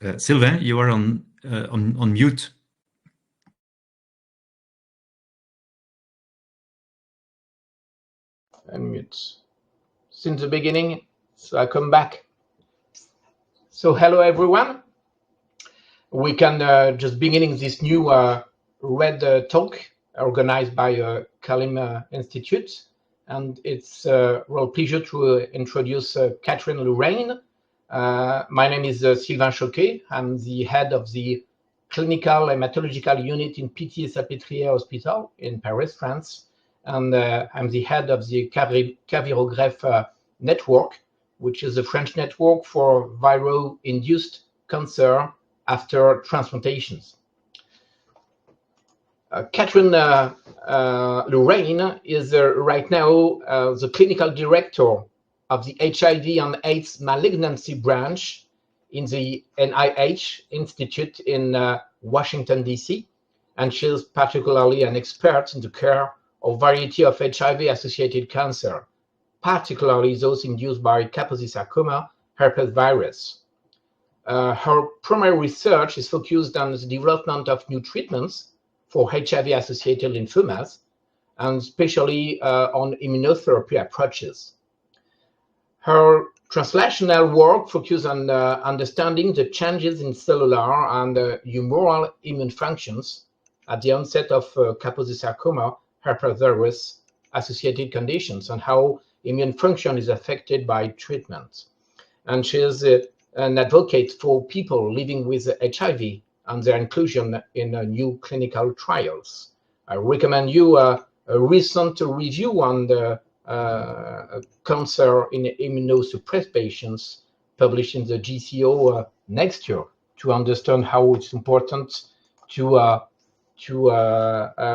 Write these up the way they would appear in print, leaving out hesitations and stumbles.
Sylvain, you are on mute. Unmute. Since the beginning, so I come back. So hello everyone. We can just beginning this new Red Talk organized by Kalim Institute, and it's a real pleasure to introduce Kathryn Lurain. My name is Sylvain Choquet. I'm the head of the clinical hematological unit in Pitié-Salpêtrière Hospital in Paris, France, and I'm the head of the Cavirogreffe network, which is a French network for viral-induced cancer after transplantations. Kathryn Lurain is right now the clinical director of the HIV and AIDS malignancy branch in the NIH Institute in Washington, D.C. And she is particularly an expert in the care of variety of HIV-associated cancer, particularly those induced by Kaposi sarcoma, herpesvirus. Her primary research is focused on the development of new treatments for HIV-associated lymphomas, and especially on immunotherapy approaches. Her translational work focuses on understanding the changes in cellular and humoral immune functions at the onset of Kaposi sarcoma, herpesvirus associated conditions, and how immune function is affected by treatment. And she is an advocate for people living with HIV and their inclusion in new clinical trials. I recommend you a recent review on the cancer in immunosuppressed patients published in the GCO next year to understand how it's important to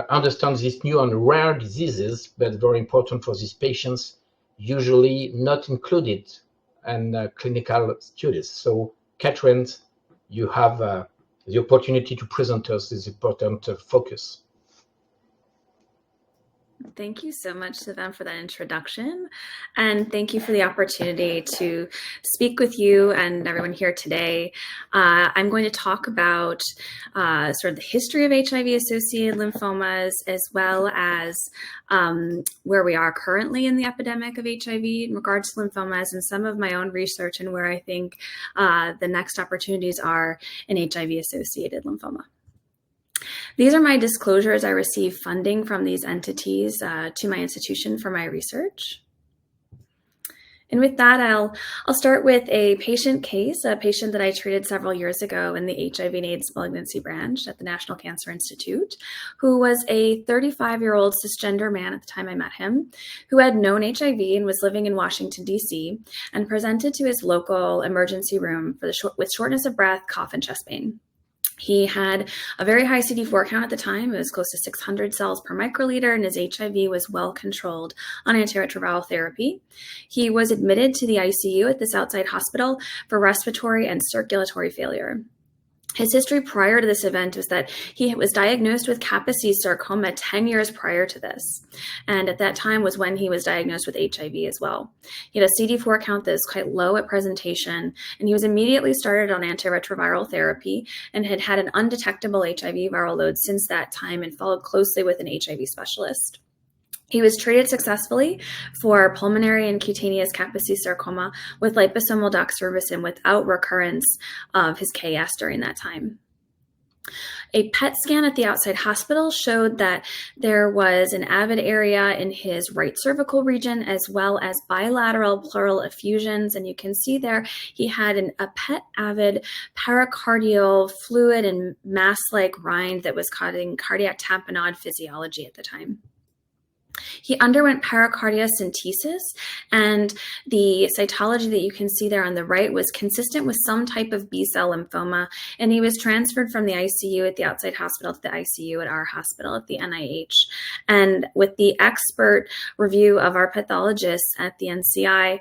understand these new and rare diseases, but very important for these patients, usually not included in clinical studies. So, Kathryn, you have the opportunity to present us this important focus. Thank you so much, Sylvain, for that introduction. And thank you for the opportunity to speak with you and everyone here today. I'm going to talk about sort of the history of HIV-associated lymphomas, as well as where we are currently in the epidemic of HIV in regards to lymphomas, and some of my own research and where I think the next opportunities are in HIV-associated lymphoma. These are my disclosures. I receive funding from these entities to my institution for my research. And with that, I'll start with a patient case, a patient that I treated several years ago in the HIV and AIDS malignancy branch at the National Cancer Institute, who was a 35-year-old cisgender man at the time I met him, who had known HIV and was living in Washington, D.C., and presented to his local emergency room with shortness of breath, cough, and chest pain. He had a very high CD4 count at the time. It was close to 600 cells per microliter, and his HIV was well controlled on antiretroviral therapy. He was admitted to the ICU at this outside hospital for respiratory and circulatory failure. His history prior to this event was that he was diagnosed with Kaposi sarcoma 10 years prior to this. And at that time was when he was diagnosed with HIV as well. He had a CD4 count that was quite low at presentation, and he was immediately started on antiretroviral therapy and had had an undetectable HIV viral load since that time and followed closely with an HIV specialist. He was treated successfully for pulmonary and cutaneous Kaposi sarcoma with liposomal doxorubicin without recurrence of his KS during that time. A PET scan at the outside hospital showed that there was an avid area in his right cervical region, as well as bilateral pleural effusions. And you can see there he had a PET avid pericardial fluid and mass-like rind that was causing cardiac tamponade physiology at the time. He underwent pericardiocentesis, and the cytology that you can see there on the right was consistent with some type of B-cell lymphoma, and he was transferred from the ICU at the outside hospital to the ICU at our hospital at the NIH. And with the expert review of our pathologists at the NCI,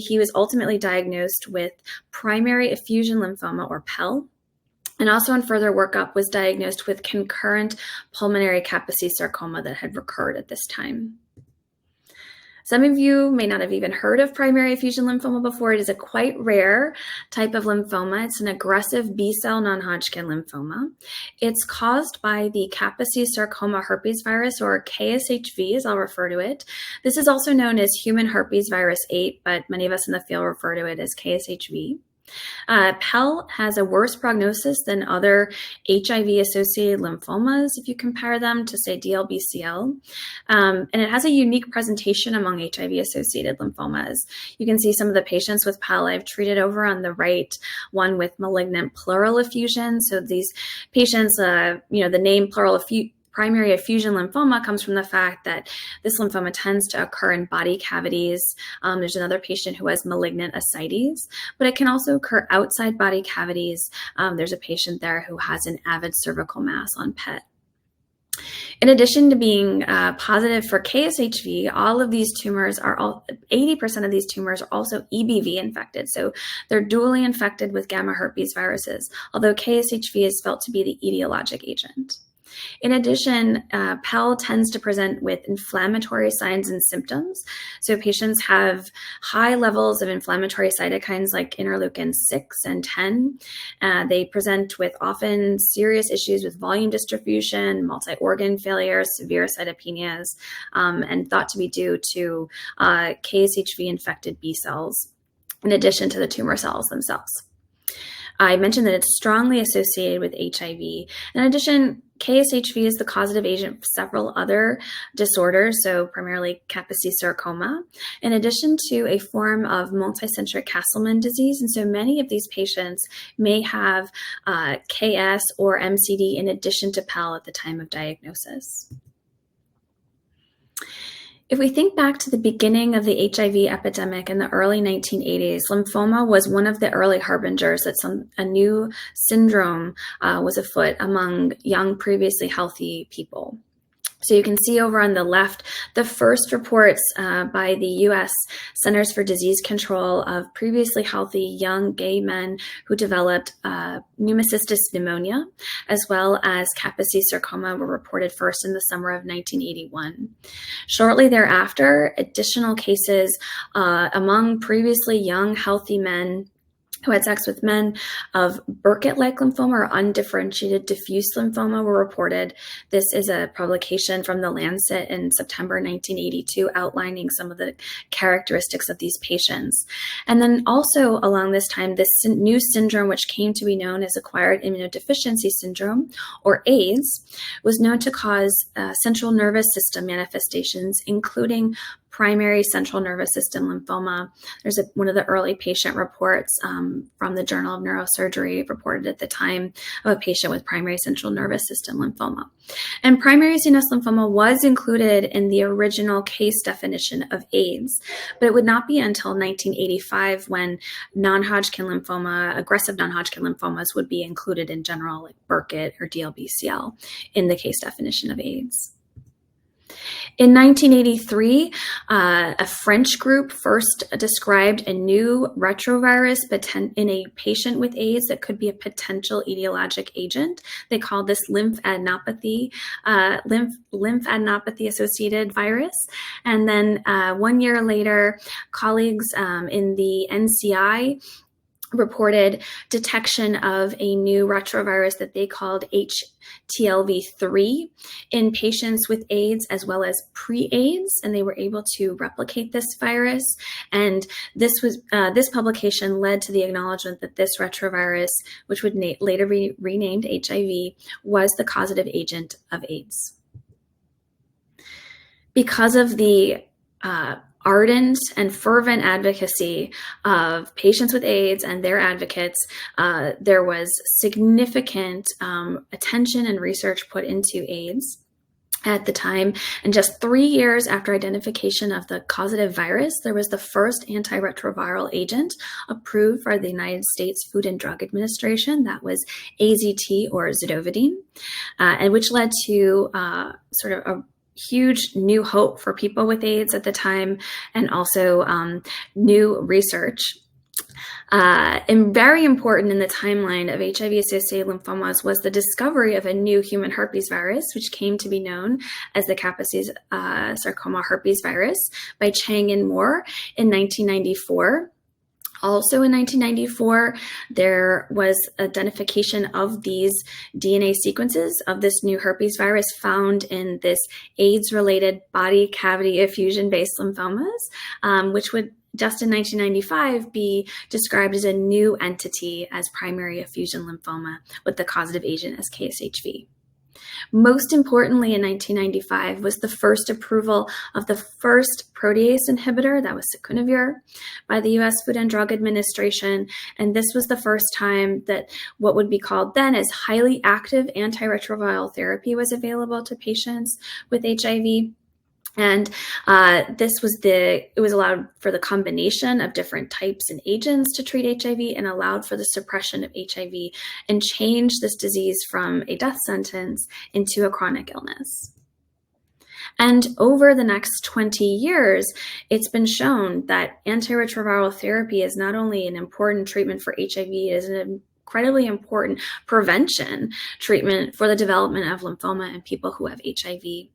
he was ultimately diagnosed with primary effusion lymphoma, or PEL. And also in further workup was diagnosed with concurrent pulmonary Kaposi sarcoma that had recurred at this time. Some of you may not have even heard of primary effusion lymphoma before. It is a quite rare type of lymphoma. It's an aggressive B-cell non-Hodgkin lymphoma. It's caused by the Kaposi sarcoma herpesvirus, or KSHV as I'll refer to it. This is also known as human herpesvirus 8, but many of us in the field refer to it as KSHV. PEL has a worse prognosis than other HIV-associated lymphomas if you compare them to, say, DLBCL. And it has a unique presentation among HIV-associated lymphomas. You can see some of the patients with PEL I've treated over on the right, one with malignant pleural effusion. So these patients, the name primary effusion lymphoma comes from the fact that this lymphoma tends to occur in body cavities. There's another patient who has malignant ascites, but it can also occur outside body cavities. There's a patient there who has an avid cervical mass on PET. In addition to being positive for KSHV, all of these tumors 80% of these tumors are also EBV infected. So they're dually infected with gamma herpes viruses, although KSHV is felt to be the etiologic agent. In addition, PEL tends to present with inflammatory signs and symptoms. So patients have high levels of inflammatory cytokines like interleukin 6 and 10. They present with often serious issues with volume distribution, multi-organ failure, severe cytopenias, and thought to be due to KSHV-infected B cells, in addition to the tumor cells themselves. I mentioned that it's strongly associated with HIV. In addition, KSHV is the causative agent for several other disorders, so primarily Kaposi sarcoma, in addition to a form of multicentric Castleman disease. And so many of these patients may have KS or MCD in addition to PEL at the time of diagnosis. If we think back to the beginning of the HIV epidemic in the early 1980s, lymphoma was one of the early harbingers that a new syndrome was afoot among young, previously healthy people. So you can see over on the left, the first reports by the U.S. Centers for Disease Control of previously healthy young gay men who developed pneumocystis pneumonia, as well as Kaposi sarcoma, were reported first in the summer of 1981. Shortly thereafter, additional cases among previously young, healthy men who had sex with men of Burkitt-like lymphoma or undifferentiated diffuse lymphoma were reported. This is a publication from the Lancet in September 1982 outlining some of the characteristics of these patients. And then also along this time, this new syndrome, which came to be known as acquired immunodeficiency syndrome, or AIDS, was known to cause central nervous system manifestations, including primary central nervous system lymphoma. There's one of the early patient reports from the Journal of Neurosurgery reported at the time of a patient with primary central nervous system lymphoma. And primary CNS lymphoma was included in the original case definition of AIDS, but it would not be until 1985 when non-Hodgkin lymphoma, aggressive non-Hodgkin lymphomas would be included in general, like Burkitt or DLBCL, in the case definition of AIDS. In 1983, a French group first described a new retrovirus in a patient with AIDS that could be a potential etiologic agent. They called this lymphadenopathy associated virus. And then 1 year later, colleagues in the NCI reported detection of a new retrovirus that they called HTLV3 in patients with AIDS as well as pre-AIDS, and they were able to replicate this virus. And this publication led to the acknowledgement that this retrovirus, which would later be renamed HIV, was the causative agent of AIDS. Because of the ardent and fervent advocacy of patients with AIDS and their advocates, there was significant attention and research put into AIDS at the time. And just 3 years after identification of the causative virus, there was the first antiretroviral agent approved by the United States Food and Drug Administration. That was AZT, or zidovudine, and which led to sort of a huge new hope for people with AIDS at the time, and also new research. And very important in the timeline of HIV-associated lymphomas was the discovery of a new human herpesvirus, which came to be known as the Kaposi sarcoma herpesvirus by Chang and Moore in 1994. Also in 1994, there was identification of these DNA sequences of this new herpes virus found in this AIDS-related body cavity effusion-based lymphomas, which would just in 1995 be described as a new entity as primary effusion lymphoma with the causative agent as KSHV. Most importantly, in 1995 was the first approval of the first protease inhibitor, that was sacunovir, by the US Food and Drug Administration. And this was the first time that what would be called then as highly active antiretroviral therapy was available to patients with HIV. And it was allowed for the combination of different types and agents to treat HIV and allowed for the suppression of HIV and changed this disease from a death sentence into a chronic illness. And over the next 20 years, it's been shown that antiretroviral therapy is not only an important treatment for HIV, it is an incredibly important prevention treatment for the development of lymphoma in people who have HIV.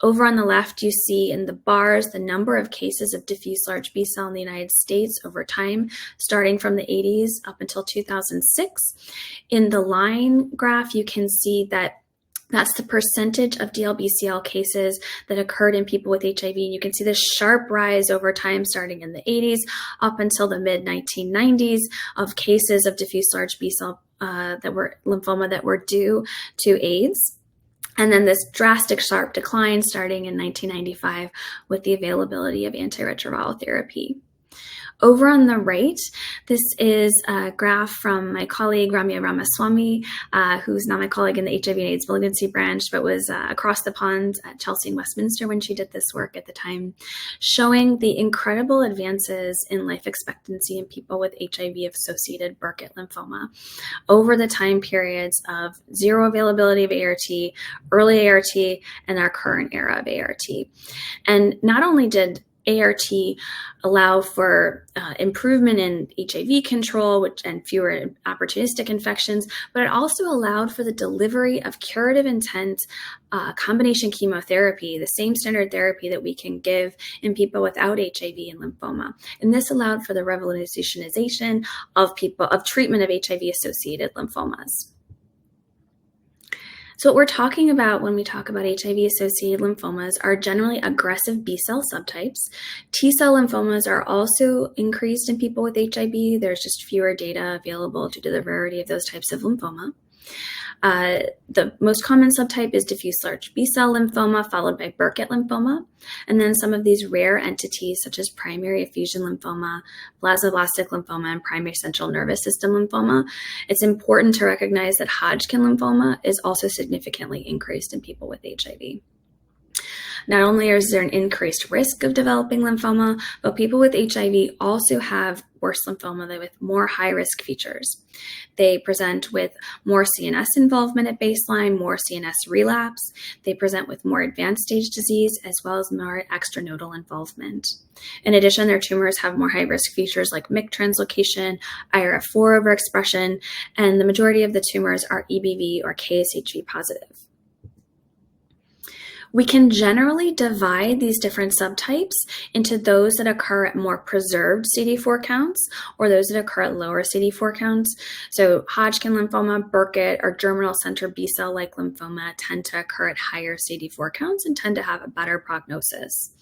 Over on the left, you see in the bars the number of cases of diffuse large B-cell in the United States over time, starting from the 80s up until 2006. In the line graph, you can see that that's the percentage of DLBCL cases that occurred in people with HIV. And you can see this sharp rise over time, starting in the 80s up until the mid-1990s of cases of diffuse large B-cell lymphoma that were due to AIDS. And then this drastic sharp decline starting in 1995 with the availability of antiretroviral therapy. Over on the right, this is a graph from my colleague Ramya Ramaswamy, who's not my colleague in the HIV and AIDS malignancy branch, but was across the pond at Chelsea and Westminster when she did this work at the time, showing the incredible advances in life expectancy in people with HIV-associated Burkitt lymphoma over the time periods of zero availability of ART, early ART, and our current era of ART. And not only did ART allow for improvement in HIV control and fewer opportunistic infections, but it also allowed for the delivery of curative intent combination chemotherapy, the same standard therapy that we can give in people without HIV and lymphoma. And this allowed for the revolutionization of treatment of HIV-associated lymphomas. So what we're talking about when we talk about HIV-associated lymphomas are generally aggressive B-cell subtypes. T-cell lymphomas are also increased in people with HIV. There's just fewer data available due to the rarity of those types of lymphoma. The most common subtype is diffuse large B-cell lymphoma, followed by Burkitt lymphoma. And then some of these rare entities, such as primary effusion lymphoma, plasmablastic lymphoma, and primary central nervous system lymphoma. It's important to recognize that Hodgkin lymphoma is also significantly increased in people with HIV. Not only is there an increased risk of developing lymphoma, but people with HIV also have worse lymphoma with more high-risk features. They present with more CNS involvement at baseline, more CNS relapse. They present with more advanced stage disease, as well as more extranodal involvement. In addition, their tumors have more high-risk features like MYC translocation, IRF4 overexpression, and the majority of the tumors are EBV or KSHV positive. We can generally divide these different subtypes into those that occur at more preserved CD4 counts or those that occur at lower CD4 counts. So Hodgkin lymphoma, Burkitt, or germinal center B-cell-like lymphoma tend to occur at higher CD4 counts and tend to have a better prognosis.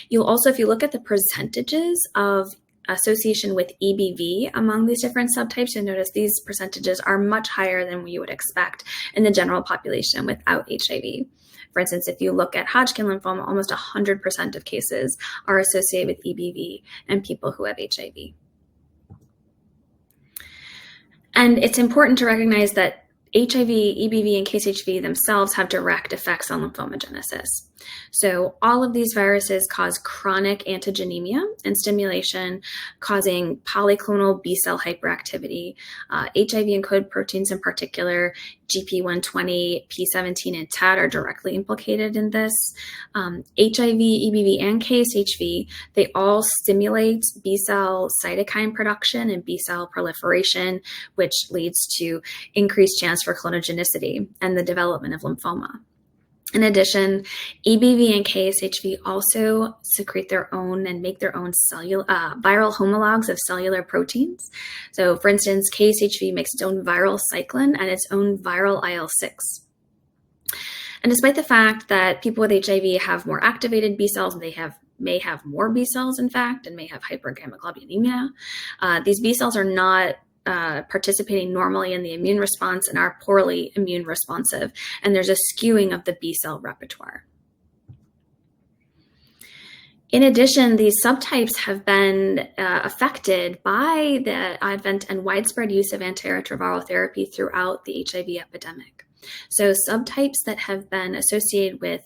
You'll also, if you look at the percentages of association with EBV among these different subtypes, you'll notice these percentages are much higher than you would expect in the general population without HIV. For instance, if you look at Hodgkin lymphoma, almost 100% of cases are associated with EBV and people who have HIV. And it's important to recognize that HIV, EBV, and KSHV themselves have direct effects on lymphomagenesis. So all of these viruses cause chronic antigenemia and stimulation, causing polyclonal B-cell hyperactivity. HIV-encoded proteins in particular, GP120, P17, and TAD are directly implicated in this. HIV, EBV, and KSHV, they all stimulate B-cell cytokine production and B-cell proliferation, which leads to increased chance for clonogenicity and the development of lymphoma. In addition, EBV and KSHV also secrete their own and make their own viral homologs of cellular proteins. So, for instance, KSHV makes its own viral cyclin and its own viral IL-6. And despite the fact that people with HIV have more activated B cells, and they may have more B cells, in fact, and may have hypergammaglobulinemia, these B cells are not participating normally in the immune response and are poorly immune responsive, and there's a skewing of the B cell repertoire. In addition, these subtypes have been affected by the advent and widespread use of antiretroviral therapy throughout the HIV epidemic. So subtypes that have been associated with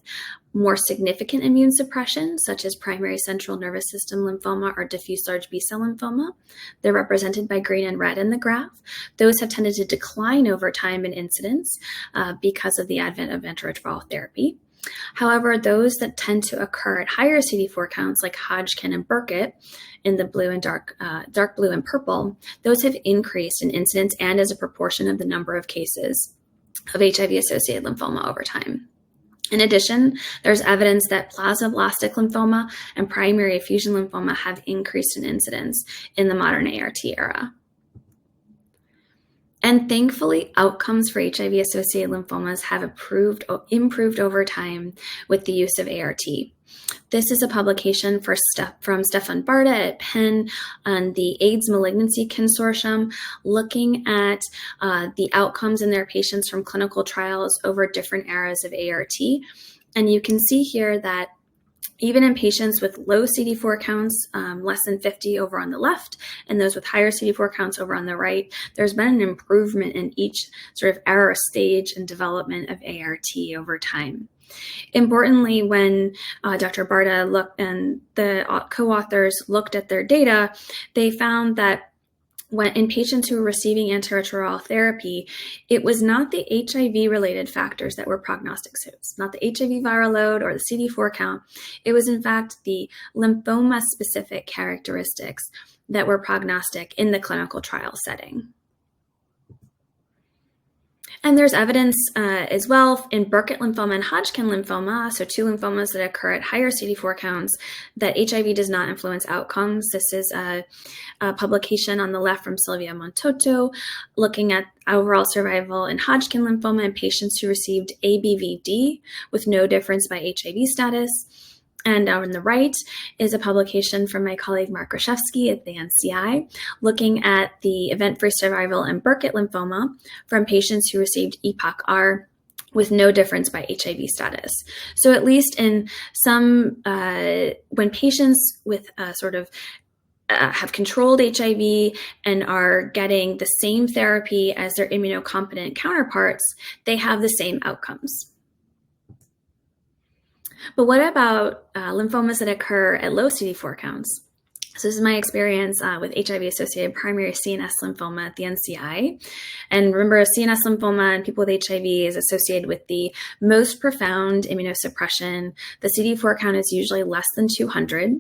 more significant immune suppression, such as primary central nervous system lymphoma or diffuse large B-cell lymphoma, they're represented by green and red in the graph. Those have tended to decline over time in incidence because of the advent of antiretroviral therapy. However, those that tend to occur at higher CD4 counts, like Hodgkin and Burkitt, in the blue and dark blue and purple, those have increased in incidence and as a proportion of the number of cases of HIV-associated lymphoma over time. In addition, there's evidence that plasmablastic lymphoma and primary effusion lymphoma have increased in incidence in the modern ART era. And thankfully, outcomes for HIV-associated lymphomas have improved over time with the use of ART. This is a publication from Stefan Barta at Penn on the AIDS Malignancy Consortium, looking at the outcomes in their patients from clinical trials over different eras of ART. And you can see here that even in patients with low CD4 counts, less than 50 over on the left, and those with higher CD4 counts over on the right, there's been an improvement in each sort of era stage and development of ART over time. Importantly, when Dr. Barta looked and the co-authors looked at their data, they found that when in patients who were receiving antiretroviral therapy, it was not the HIV-related factors that were prognostic. So it's not the HIV viral load or the CD4 count. It was, in fact, the lymphoma-specific characteristics that were prognostic in the clinical trial setting. And there's evidence as well in Burkitt lymphoma and Hodgkin lymphoma, so two lymphomas that occur at higher CD4 counts, that HIV does not influence outcomes. This is a publication on the left from Silvia Montoto, looking at overall survival in Hodgkin lymphoma in patients who received ABVD with no difference by HIV status. And on the right is a publication from my colleague Mark Rashevsky at the NCI, looking at the event-free survival in Burkitt lymphoma from patients who received EPOCH-R with no difference by HIV status. So at least in some, when patients with have controlled HIV and are getting the same therapy as their immunocompetent counterparts, they have the same outcomes. But what about lymphomas that occur at low CD4 counts? So this is my experience with HIV-associated primary CNS lymphoma at the NCI. And remember, CNS lymphoma and people with HIV is associated with the most profound immunosuppression. The CD4 count is usually less than 200.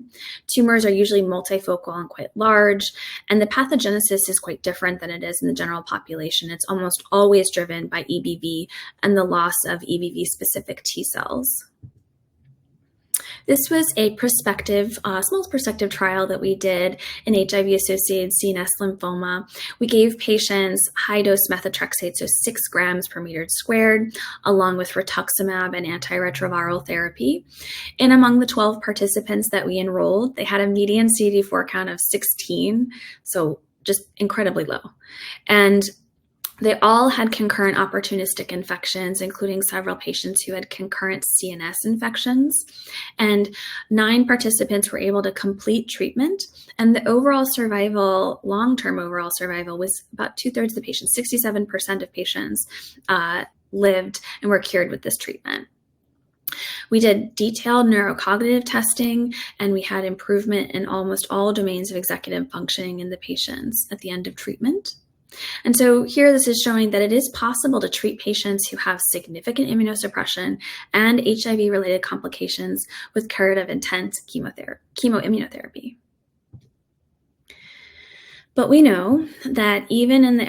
Tumors are usually multifocal and quite large. And the pathogenesis is quite different than it is in the general population. It's almost always driven by EBV and the loss of EBV-specific T cells. This was a small prospective trial that we did in HIV-associated CNS lymphoma. We gave patients high-dose methotrexate, so 6 grams per meter squared, along with rituximab and antiretroviral therapy. And among the 12 participants that we enrolled, they had a median CD4 count of 16, so just incredibly low. And they all had concurrent opportunistic infections, including several patients who had concurrent CNS infections. And 9 participants were able to complete treatment. And the overall survival, long-term overall survival, was about 2/3 of the patients. 67% of patients lived and were cured with this treatment. We did detailed neurocognitive testing, and we had improvement in almost all domains of executive functioning in the patients at the end of treatment. And so here this is showing that it is possible to treat patients who have significant immunosuppression and HIV-related complications with curative intent chemoimmunotherapy. But we know that even in the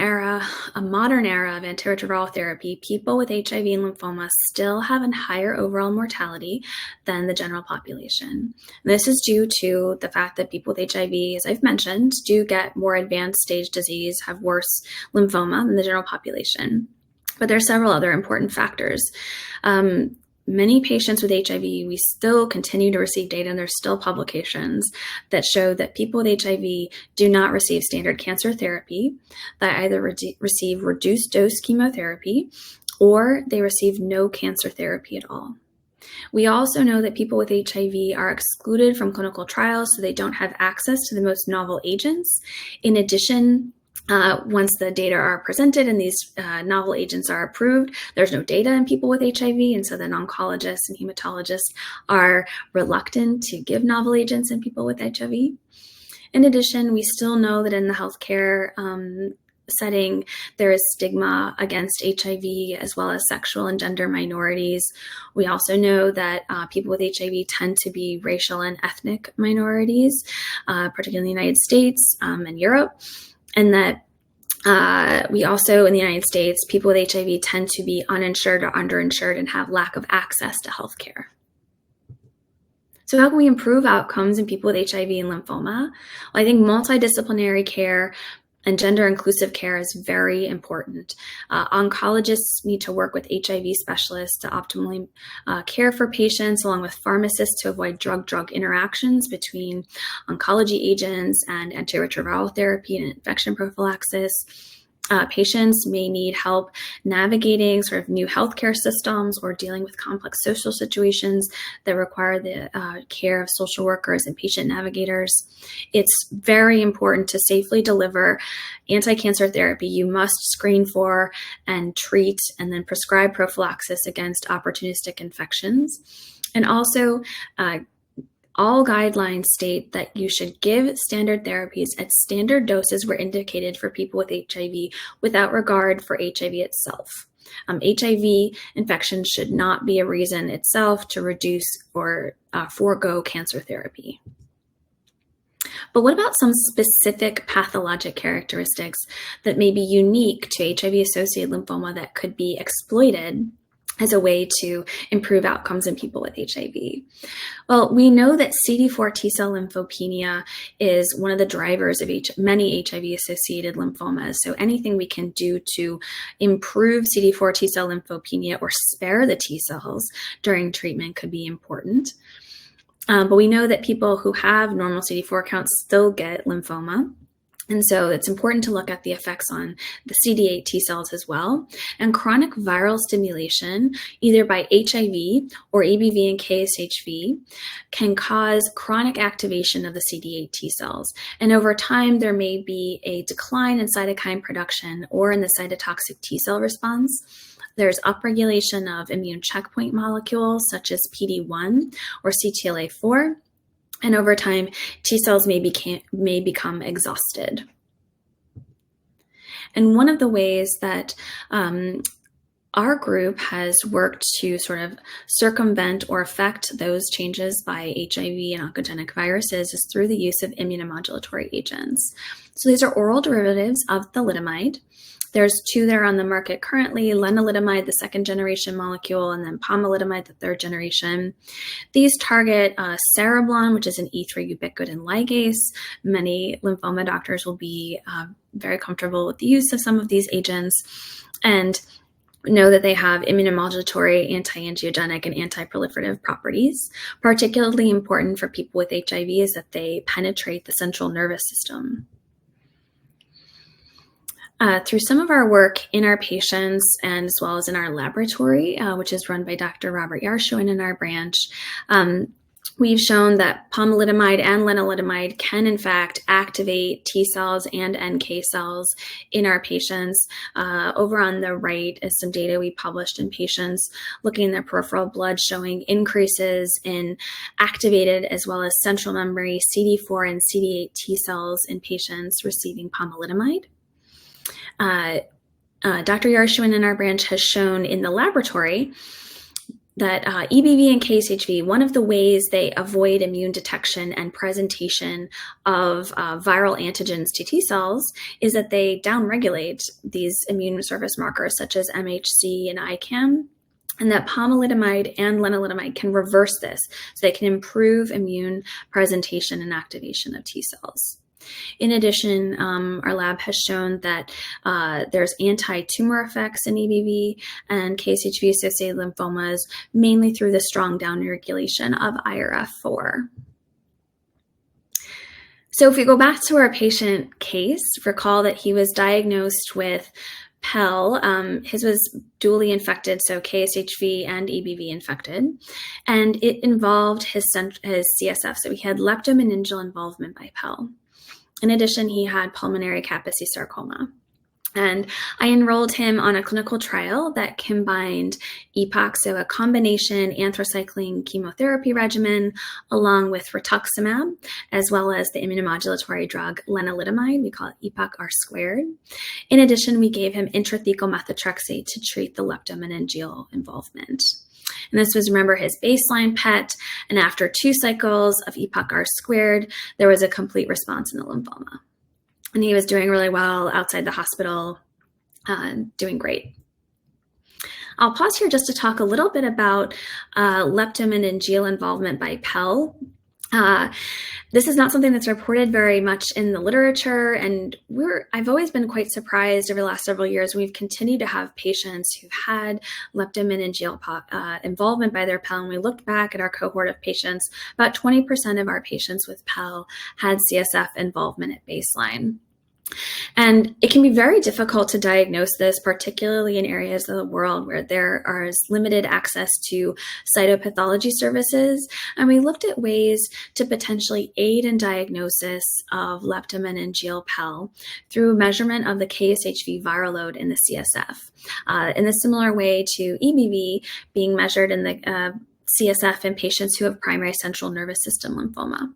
a modern era of antiretroviral therapy, people with HIV and lymphoma still have a higher overall mortality than the general population. And this is due to the fact that people with HIV, as I've mentioned, do get more advanced stage disease, have worse lymphoma than the general population. But there are several other important factors. Many patients with HIV, we still continue to receive data, and there's still publications that show that people with HIV do not receive standard cancer therapy, that either receive reduced dose chemotherapy or they receive no cancer therapy at all. We also know that people with HIV are excluded from clinical trials, so they don't have access to the most novel agents. In addition, once the data are presented and these novel agents are approved, there's no data in people with HIV, and so then oncologists and hematologists are reluctant to give novel agents in people with HIV. In addition, we still know that in the healthcare setting, there is stigma against HIV as well as sexual and gender minorities. We also know that people with HIV tend to be racial and ethnic minorities, particularly in the United States and Europe. And that we also, in the United States, people with HIV tend to be uninsured or underinsured and have lack of access to healthcare. So how can we improve outcomes in people with HIV and lymphoma? Well, I think multidisciplinary care and gender-inclusive care is very important. Oncologists need to work with HIV specialists to optimally care for patients, along with pharmacists to avoid drug-drug interactions between oncology agents and antiretroviral therapy and infection prophylaxis. Patients may need help navigating sort of new healthcare systems or dealing with complex social situations that require the care of social workers and patient navigators. It's very important to safely deliver anti-cancer therapy. You must screen for and treat and then prescribe prophylaxis against opportunistic infections. And also, all guidelines state that you should give standard therapies at standard doses where indicated for people with HIV without regard for HIV itself. HIV infection should not be a reason itself to reduce or forego cancer therapy. But what about some specific pathologic characteristics that may be unique to HIV-associated lymphoma that could be exploited as a way to improve outcomes in people with HIV? Well, we know that CD4 T-cell lymphopenia is one of the drivers of many HIV-associated lymphomas. So anything we can do to improve CD4 T-cell lymphopenia or spare the T-cells during treatment could be important. But we know that people who have normal CD4 counts still get lymphoma. And so it's important to look at the effects on the CD8 T cells as well. And chronic viral stimulation, either by HIV or EBV and KSHV, can cause chronic activation of the CD8 T cells. And over time, there may be a decline in cytokine production or in the cytotoxic T cell response. There's upregulation of immune checkpoint molecules such as PD-1 or CTLA-4. And over time, T cells may become exhausted. And one of the ways that our group has worked to sort of circumvent or affect those changes by HIV and oncogenic viruses is through the use of immunomodulatory agents. So these are oral derivatives of thalidomide. There's two that are on the market currently, lenalidomide, the second generation molecule, and then pomalidomide, the third generation. These target cereblon, which is an E3 ubiquitin ligase. Many lymphoma doctors will be very comfortable with the use of some of these agents and know that they have immunomodulatory, anti-angiogenic, and anti-proliferative properties. Particularly important for people with HIV is that they penetrate the central nervous system. Through some of our work in our patients and as well as in our laboratory, which is run by Dr. Robert Yarshoin in our branch, we've shown that pomalidomide and lenalidomide can, in fact, activate T cells and NK cells in our patients. Over on the right is some data we published in patients looking in their peripheral blood showing increases in activated as well as central memory CD4 and CD8 T cells in patients receiving pomalidomide. Dr. Yarshwin in our branch has shown in the laboratory that EBV and KSHV, one of the ways they avoid immune detection and presentation of viral antigens to T cells is that they downregulate these immune service markers such as MHC and ICAM, and that pomalidomide and lenalidomide can reverse this, so they can improve immune presentation and activation of T cells. In addition, our lab has shown that there's anti-tumor effects in EBV and KSHV-associated lymphomas, mainly through the strong downregulation of IRF4. So if we go back to our patient case, recall that he was diagnosed with PEL. His was dually infected, so KSHV and EBV infected, and it involved his CSF, so he had leptomeningeal involvement by PEL. In addition, he had pulmonary Kaposi sarcoma. And I enrolled him on a clinical trial that combined EPOCH, so a combination anthracycline chemotherapy regimen, along with rituximab, as well as the immunomodulatory drug lenalidomide. We call it EPOCH R². In addition, we gave him intrathecal methotrexate to treat the leptomeningeal involvement. And this was, remember, his baseline PET, and after 2 cycles of EPOCH R², there was a complete response in the lymphoma. And he was doing really well outside the hospital, doing great. I'll pause here just to talk a little bit about leptomeningeal involvement by PEL. This is not something that's reported very much in the literature, and I've always been quite surprised over the last several years. We've continued to have patients who've had leptomeningeal involvement by their PEL, and we looked back at our cohort of patients. About 20% of our patients with PEL had CSF involvement at baseline. And it can be very difficult to diagnose this, particularly in areas of the world where there is limited access to cytopathology services. And we looked at ways to potentially aid in diagnosis of leptomeningeal PEL through measurement of the KSHV viral load in the CSF, in a similar way to EBV being measured in the CSF in patients who have primary central nervous system lymphoma.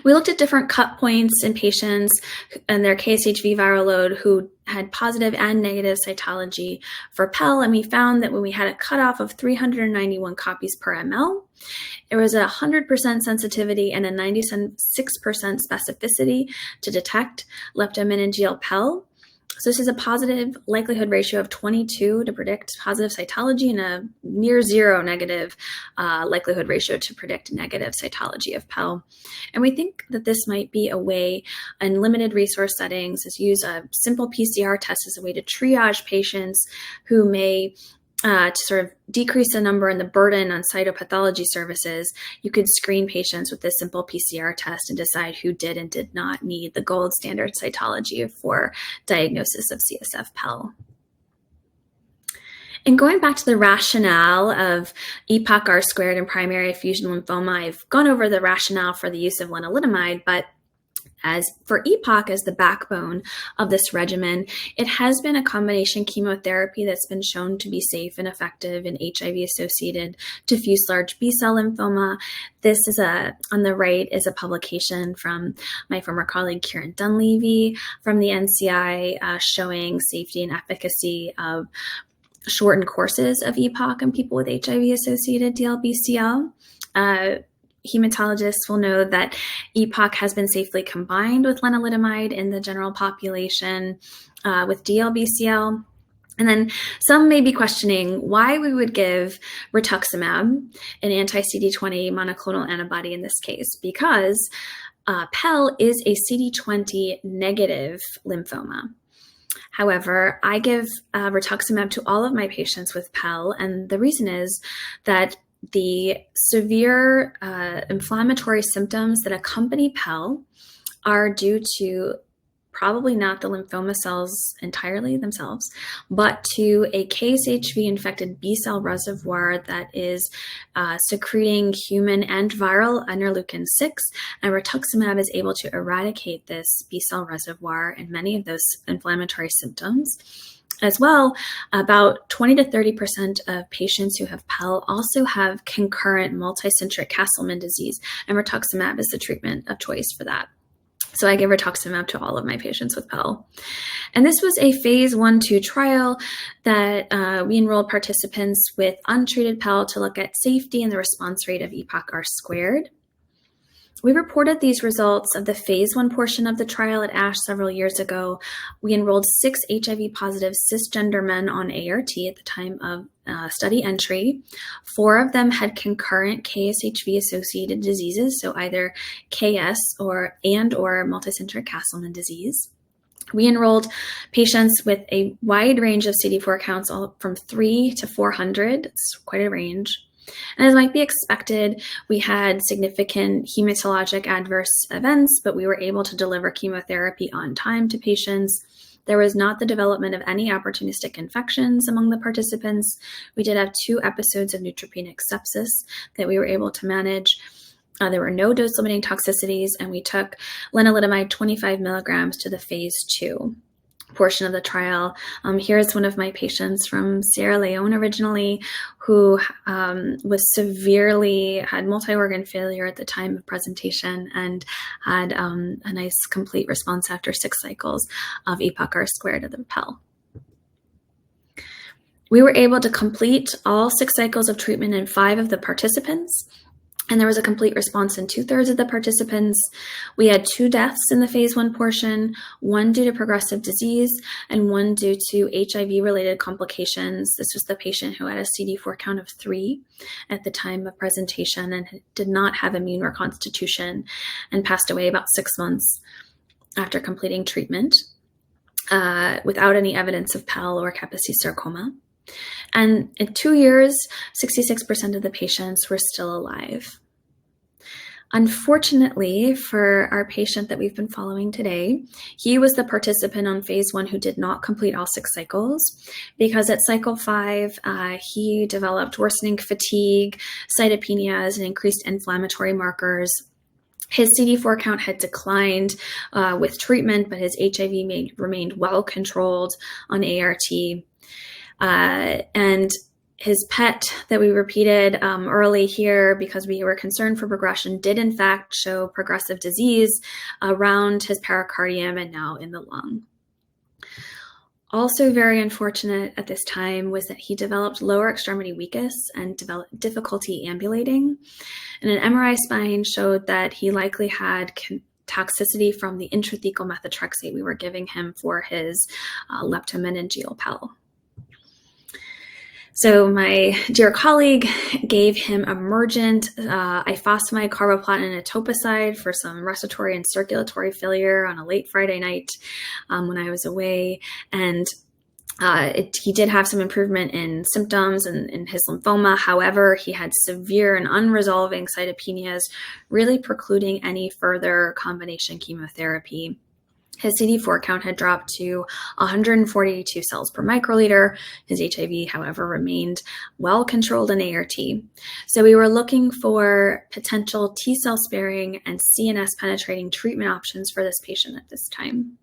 We looked at different cut points in patients and their KSHV viral load who had positive and negative cytology for PEL, and we found that when we had a cutoff of 391 copies per ml, there was a 100% sensitivity and a 96% specificity to detect leptomeningeal PEL. So this is a positive likelihood ratio of 22 to predict positive cytology and a near 0 negative likelihood ratio to predict negative cytology of PEL. And we think that this might be a way in limited resource settings is use a simple PCR test as a way to triage patients who may to sort of decrease the number and the burden on cytopathology services. You could screen patients with this simple PCR test and decide who did and did not need the gold standard cytology for diagnosis of CSF PEL. And going back to the rationale of EPOCH R² and primary fusion lymphoma, I've gone over the rationale for the use of lenalidomide, but as for EPOCH as the backbone of this regimen, it has been a combination chemotherapy that's been shown to be safe and effective in HIV-associated diffuse large B-cell lymphoma. This is on the right is a publication from my former colleague Kieran Dunleavy from the NCI showing safety and efficacy of shortened courses of EPOCH in people with HIV-associated DLBCL. Hematologists will know that EPOCH has been safely combined with lenalidomide in the general population with DLBCL. And then some may be questioning why we would give rituximab, an anti-CD20 monoclonal antibody in this case, because PEL is a CD20 negative lymphoma. However, I give rituximab to all of my patients with PEL, and the reason is that the severe inflammatory symptoms that accompany PEL are due to probably not the lymphoma cells entirely themselves, but to a KSHV-infected B-cell reservoir that is secreting human and viral interleukin-6, and rituximab is able to eradicate this B-cell reservoir and many of those inflammatory symptoms. As well, about 20 to 30% of patients who have PEL also have concurrent multicentric Castleman disease, and rituximab is the treatment of choice for that. So I give rituximab to all of my patients with PEL. And this was a phase 1-2 trial that we enrolled participants with untreated PEL to look at safety and the response rate of EPOCH-R squared. We reported these results of the phase 1 portion of the trial at ASH several years ago. We enrolled 6 HIV-positive cisgender men on ART at the time of study entry. 4 of them had concurrent KSHV-associated diseases, so either KS or multicentric Castleman disease. We enrolled patients with a wide range of CD4 counts, all from 3 to 400. It's quite a range. And as might be expected, we had significant hematologic adverse events, but we were able to deliver chemotherapy on time to patients. There was not the development of any opportunistic infections among the participants. We did have 2 episodes of neutropenic sepsis that we were able to manage. There were no dose-limiting toxicities, and we took lenalidomide 25 milligrams to the phase 2 portion of the trial. Here's one of my patients from Sierra Leone originally, who had multi-organ failure at the time of presentation and had a nice complete response after 6 cycles of EPOCH-R squared of the PEL. We were able to complete all 6 cycles of treatment in 5 of the participants, and there was a complete response in 2/3 of the participants. We had 2 deaths in the phase 1 portion, 1 due to progressive disease and 1 due to HIV-related complications. This was the patient who had a CD4 count of 3 at the time of presentation and did not have immune reconstitution and passed away about 6 months after completing treatment without any evidence of PEL or Kaposi sarcoma. And in 2 years, 66% of the patients were still alive. Unfortunately, for our patient that we've been following today, he was the participant on phase 1 who did not complete all 6 cycles, because at cycle 5, he developed worsening fatigue, cytopenias, and increased inflammatory markers. His CD4 count had declined with treatment, but his HIV remained well controlled on ART. And his PET that we repeated early here because we were concerned for progression did in fact show progressive disease around his pericardium and now in the lung. Also very unfortunate at this time was that he developed lower extremity weakness and developed difficulty ambulating. And an MRI spine showed that he likely had toxicity from the intrathecal methotrexate we were giving him for his leptomeningeal PEL. So my dear colleague gave him emergent ifosfamide, carboplatin, and etoposide for some respiratory and circulatory failure on a late Friday night when I was away. And he did have some improvement in symptoms and in his lymphoma. However, he had severe and unresolving cytopenias, really precluding any further combination chemotherapy. His CD4 count had dropped to 142 cells per microliter. His HIV, however, remained well controlled in ART. So we were looking for potential T-cell sparing and CNS penetrating treatment options for this patient at this time.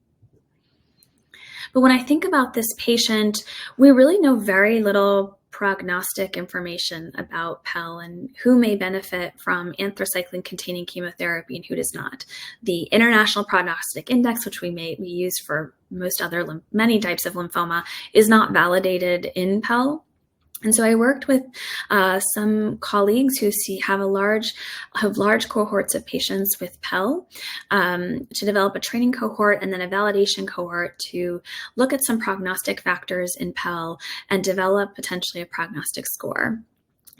But when I think about this patient, we really know very little prognostic information about PEL and who may benefit from anthracycline-containing chemotherapy and who does not. The International Prognostic Index, which we use for many types of lymphoma, is not validated in PEL. And so I worked with some colleagues who have large cohorts of patients with PEL to develop a training cohort and then a validation cohort to look at some prognostic factors in PEL and develop potentially a prognostic score.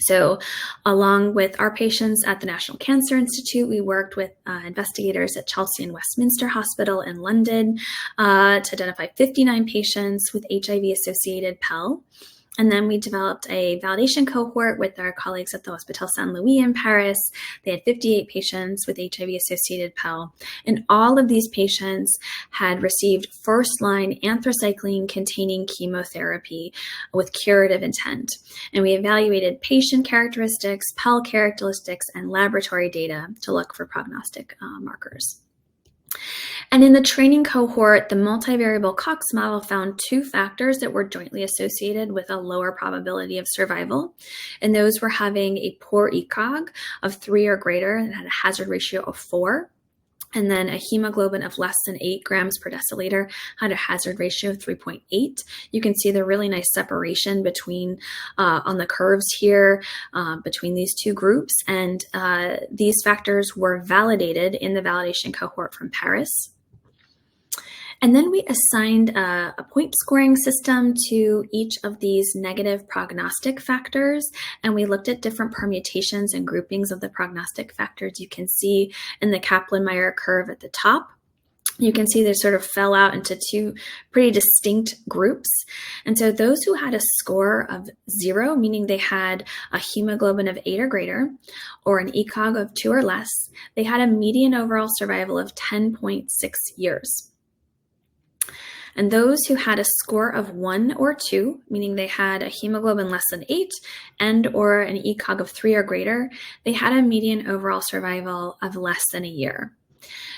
So along with our patients at the National Cancer Institute, we worked with investigators at Chelsea and Westminster Hospital in London to identify 59 patients with HIV-associated PEL. And then we developed a validation cohort with our colleagues at the Hôpital Saint-Louis in Paris. They had 58 patients with HIV-associated PEL. And all of these patients had received first-line anthracycline-containing chemotherapy with curative intent. And we evaluated patient characteristics, PEL characteristics, and laboratory data to look for prognostic markers. And in the training cohort, the multivariable Cox model found 2 factors that were jointly associated with a lower probability of survival. And those were having a poor ECOG of 3 or greater and had a hazard ratio of 4. And then a hemoglobin of less than 8 grams per deciliter had a hazard ratio of 3.8. You can see the really nice separation between on the curves here between these 2 groups. And these factors were validated in the validation cohort from Paris. And then we assigned a point scoring system to each of these negative prognostic factors, and we looked at different permutations and groupings of the prognostic factors. You can see in the Kaplan-Meier curve at the top, you can see they sort of fell out into 2 pretty distinct groups. And so those who had a score of 0, meaning they had a hemoglobin of 8 or greater, or an ECOG of 2 or less, they had a median overall survival of 10.6 years. And those who had a score of 1 or 2, meaning they had a hemoglobin less than 8 and or an ECOG of 3 or greater, they had a median overall survival of less than a year.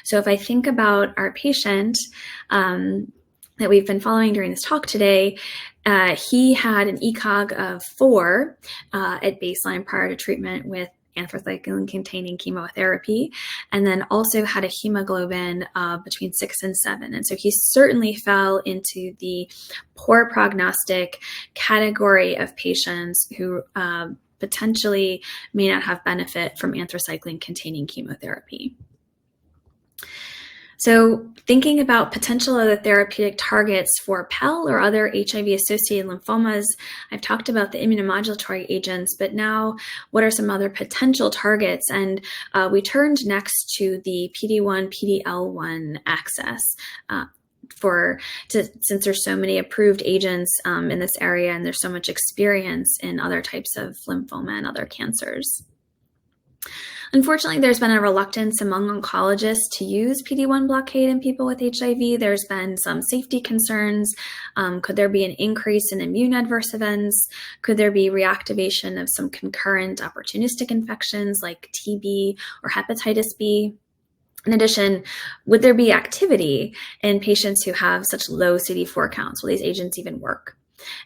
So if I think about our patient that we've been following during this talk today, he had an ECOG of 4 at baseline prior to treatment with anthracycline-containing chemotherapy, and then also had a hemoglobin between 6 and 7. And so he certainly fell into the poor prognostic category of patients who potentially may not have benefit from anthracycline-containing chemotherapy. So thinking about potential other therapeutic targets for PEL or other HIV-associated lymphomas, I've talked about the immunomodulatory agents, but now what are some other potential targets? And we turned next to the PD-1, PD-L1 axis since there's so many approved agents in this area and there's so much experience in other types of lymphoma and other cancers. Unfortunately, there's been a reluctance among oncologists to use PD-1 blockade in people with HIV. There's been some safety concerns. Could there be an increase in immune adverse events? Could there be reactivation of some concurrent opportunistic infections like TB or hepatitis B? In addition, would there be activity in patients who have such low CD4 counts? Will these agents even work?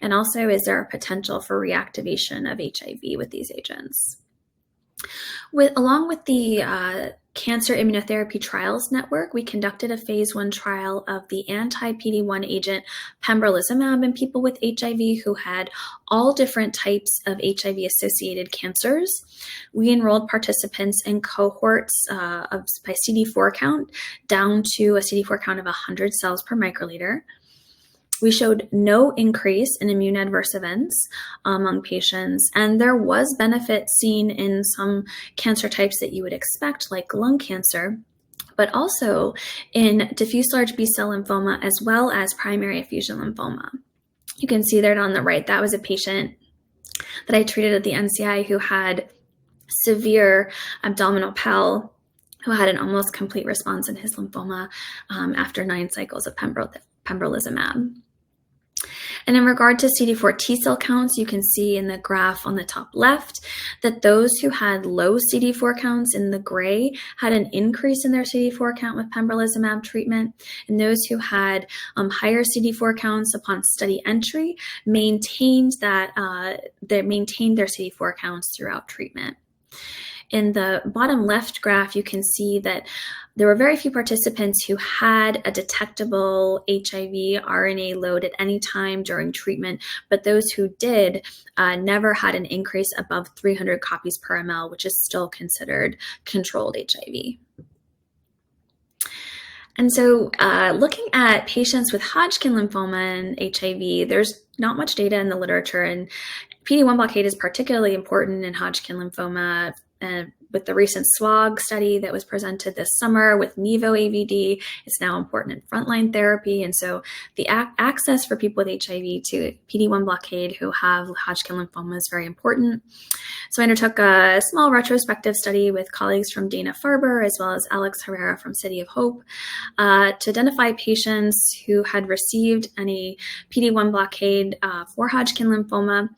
And also, is there a potential for reactivation of HIV with these agents? Along with the Cancer Immunotherapy Trials Network, we conducted a phase 1 trial of the anti-PD-1 agent pembrolizumab in people with HIV who had all different types of HIV-associated cancers. We enrolled participants in cohorts by CD4 count down to a CD4 count of 100 cells per microliter. We showed no increase in immune adverse events among patients, and there was benefit seen in some cancer types that you would expect, like lung cancer, but also in diffuse large B-cell lymphoma as well as primary effusion lymphoma. You can see there on the right, that was a patient that I treated at the NCI who had severe abdominal PEL, who had an almost complete response in his lymphoma after 9 cycles of pembrolizumab. And in regard to CD4 T cell counts, you can see in the graph on the top left that those who had low CD4 counts in the gray had an increase in their CD4 count with pembrolizumab treatment, and those who had higher CD4 counts upon study entry maintained their CD4 counts throughout treatment. In the bottom left graph, you can see that there were very few participants who had a detectable HIV RNA load at any time during treatment, but those who did never had an increase above 300 copies per ml, which is still considered controlled HIV. And so looking at patients with Hodgkin lymphoma and HIV, there's not much data in the literature, and PD-1 blockade is particularly important in Hodgkin lymphoma with the recent SWOG study that was presented this summer with Nivo AVD, it's now important in frontline therapy. And so the access for people with HIV to PD-1 blockade who have Hodgkin lymphoma is very important. So I undertook a small retrospective study with colleagues from Dana-Farber as well as Alex Herrera from City of Hope to identify patients who had received any PD-1 blockade for Hodgkin lymphoma.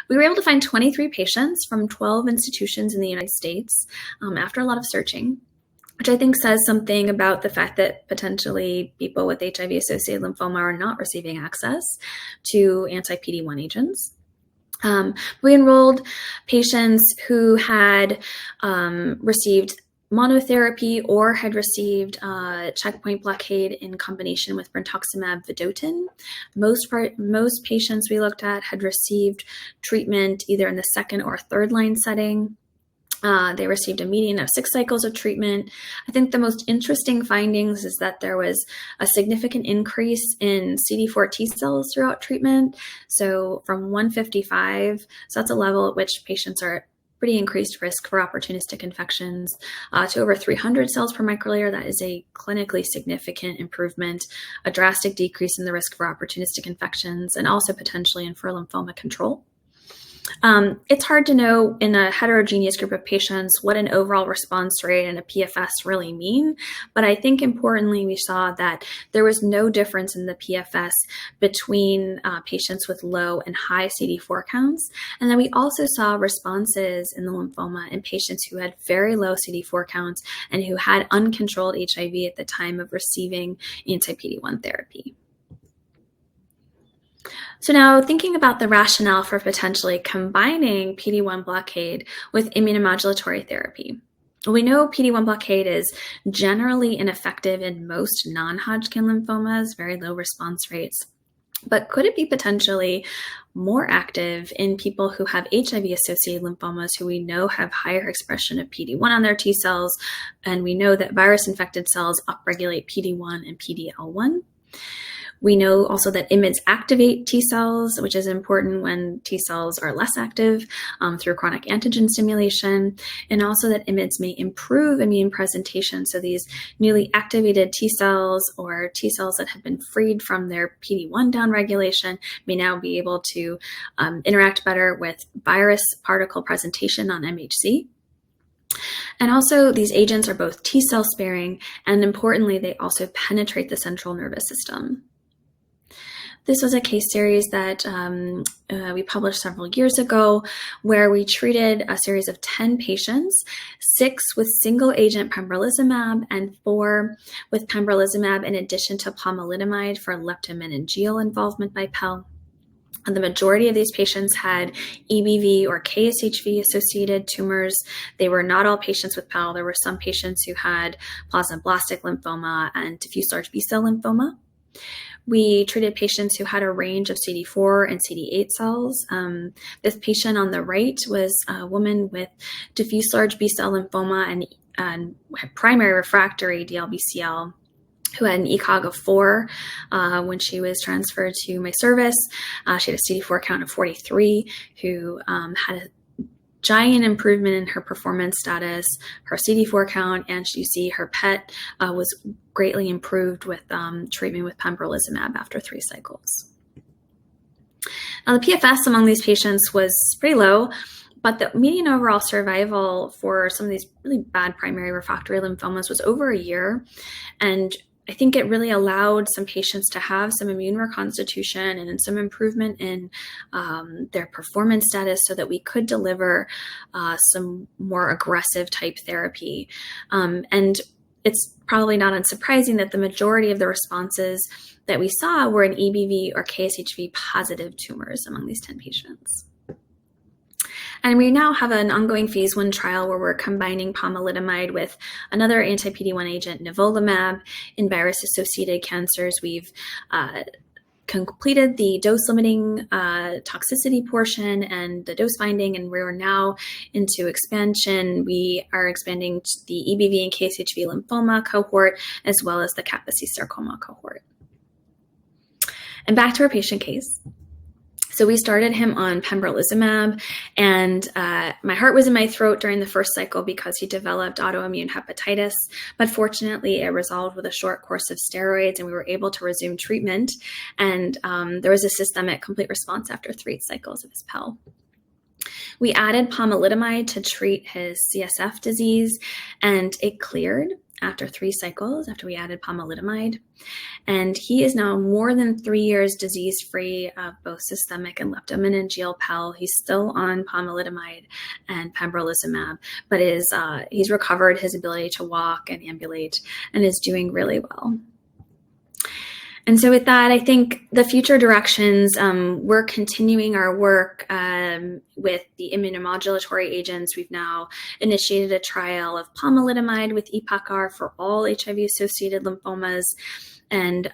We were able to find 23 patients from 12 institutions in the United States after a lot of searching, which I think says something about the fact that potentially people with HIV-associated lymphoma are not receiving access to anti-PD-1 agents. We enrolled patients who had received monotherapy or had received checkpoint blockade in combination with brentuximab vedotin. Most patients we looked at had received treatment either in the second or third line setting. They received a median of 6 cycles of treatment. I think the most interesting findings is that there was a significant increase in CD4 T cells throughout treatment. So from 155, so that's a level at which patients are at pretty increased risk for opportunistic infections, to over 300 cells per microliter. That is a clinically significant improvement, a drastic decrease in the risk for opportunistic infections, and also potentially in for lymphoma control. It's hard to know in a heterogeneous group of patients what an overall response rate and a PFS really mean, but I think importantly we saw that there was no difference in the PFS between patients with low and high CD4 counts, and then we also saw responses in the lymphoma in patients who had very low CD4 counts and who had uncontrolled HIV at the time of receiving anti-PD-1 therapy. So now thinking about the rationale for potentially combining PD-1 blockade with immunomodulatory therapy. We know PD-1 blockade is generally ineffective in most non-Hodgkin lymphomas, very low response rates. But could it be potentially more active in people who have HIV-associated lymphomas who we know have higher expression of PD-1 on their T cells, and we know that virus-infected cells upregulate PD-1 and PD-L1? We know also that IMiDs activate T cells, which is important when T cells are less active through chronic antigen stimulation, and also that IMiDs may improve immune presentation. So these newly activated T cells or T cells that have been freed from their PD-1 downregulation may now be able to interact better with virus particle presentation on MHC. And also, these agents are both T cell sparing, and importantly, they also penetrate the central nervous system. This was a case series that we published several years ago where we treated a series of 10 patients, 6 with single agent pembrolizumab and 4 with pembrolizumab in addition to pomalidomide for leptomeningeal involvement by PEL. And the majority of these patients had EBV or KSHV-associated tumors. They were not all patients with PEL. There were some patients who had plasmablastic lymphoma and diffuse large B-cell lymphoma. We treated patients who had a range of CD4 and CD8 cells. This patient on the right was a woman with diffuse large B-cell lymphoma and primary refractory DLBCL who had an ECOG of 4 when she was transferred to my service. She had a CD4 count of 43, who had a giant improvement in her performance status, her CD4 count, and you see her PET was greatly improved with treatment with pembrolizumab after 3 cycles. Now, the PFS among these patients was pretty low, but the median overall survival for some of these really bad primary refractory lymphomas was over a year. And I think it really allowed some patients to have some immune reconstitution and some improvement in their performance status so that we could deliver some more aggressive type therapy. And it's probably not unsurprising that the majority of the responses that we saw were in EBV or KSHV positive tumors among these 10 patients. And we now have an ongoing phase 1 trial where we're combining pomalidomide with another anti-PD-1 agent, nivolumab, in virus-associated cancers. We've completed the dose-limiting toxicity portion and the dose finding, and we're now into expansion. We are expanding the EBV and KSHV lymphoma cohort, as well as the Kaposi sarcoma cohort. And back to our patient case. So we started him on pembrolizumab, and my heart was in my throat during the first cycle because he developed autoimmune hepatitis, but fortunately it resolved with a short course of steroids and we were able to resume treatment, and there was a systemic complete response after 3 cycles of his PEL. We added pomalidomide to treat his CSF disease, and it cleared after 3 cycles after we added pomalidomide. And he is now more than 3 years disease-free of both systemic and leptomeningeal PEL. He's still on pomalidomide and pembrolizumab, but he's recovered his ability to walk and ambulate and is doing really well. And so with that, I think the future directions, we're continuing our work with the immunomodulatory agents. We've now initiated a trial of pomalidomide with EPOCH-R for all HIV-associated lymphomas. And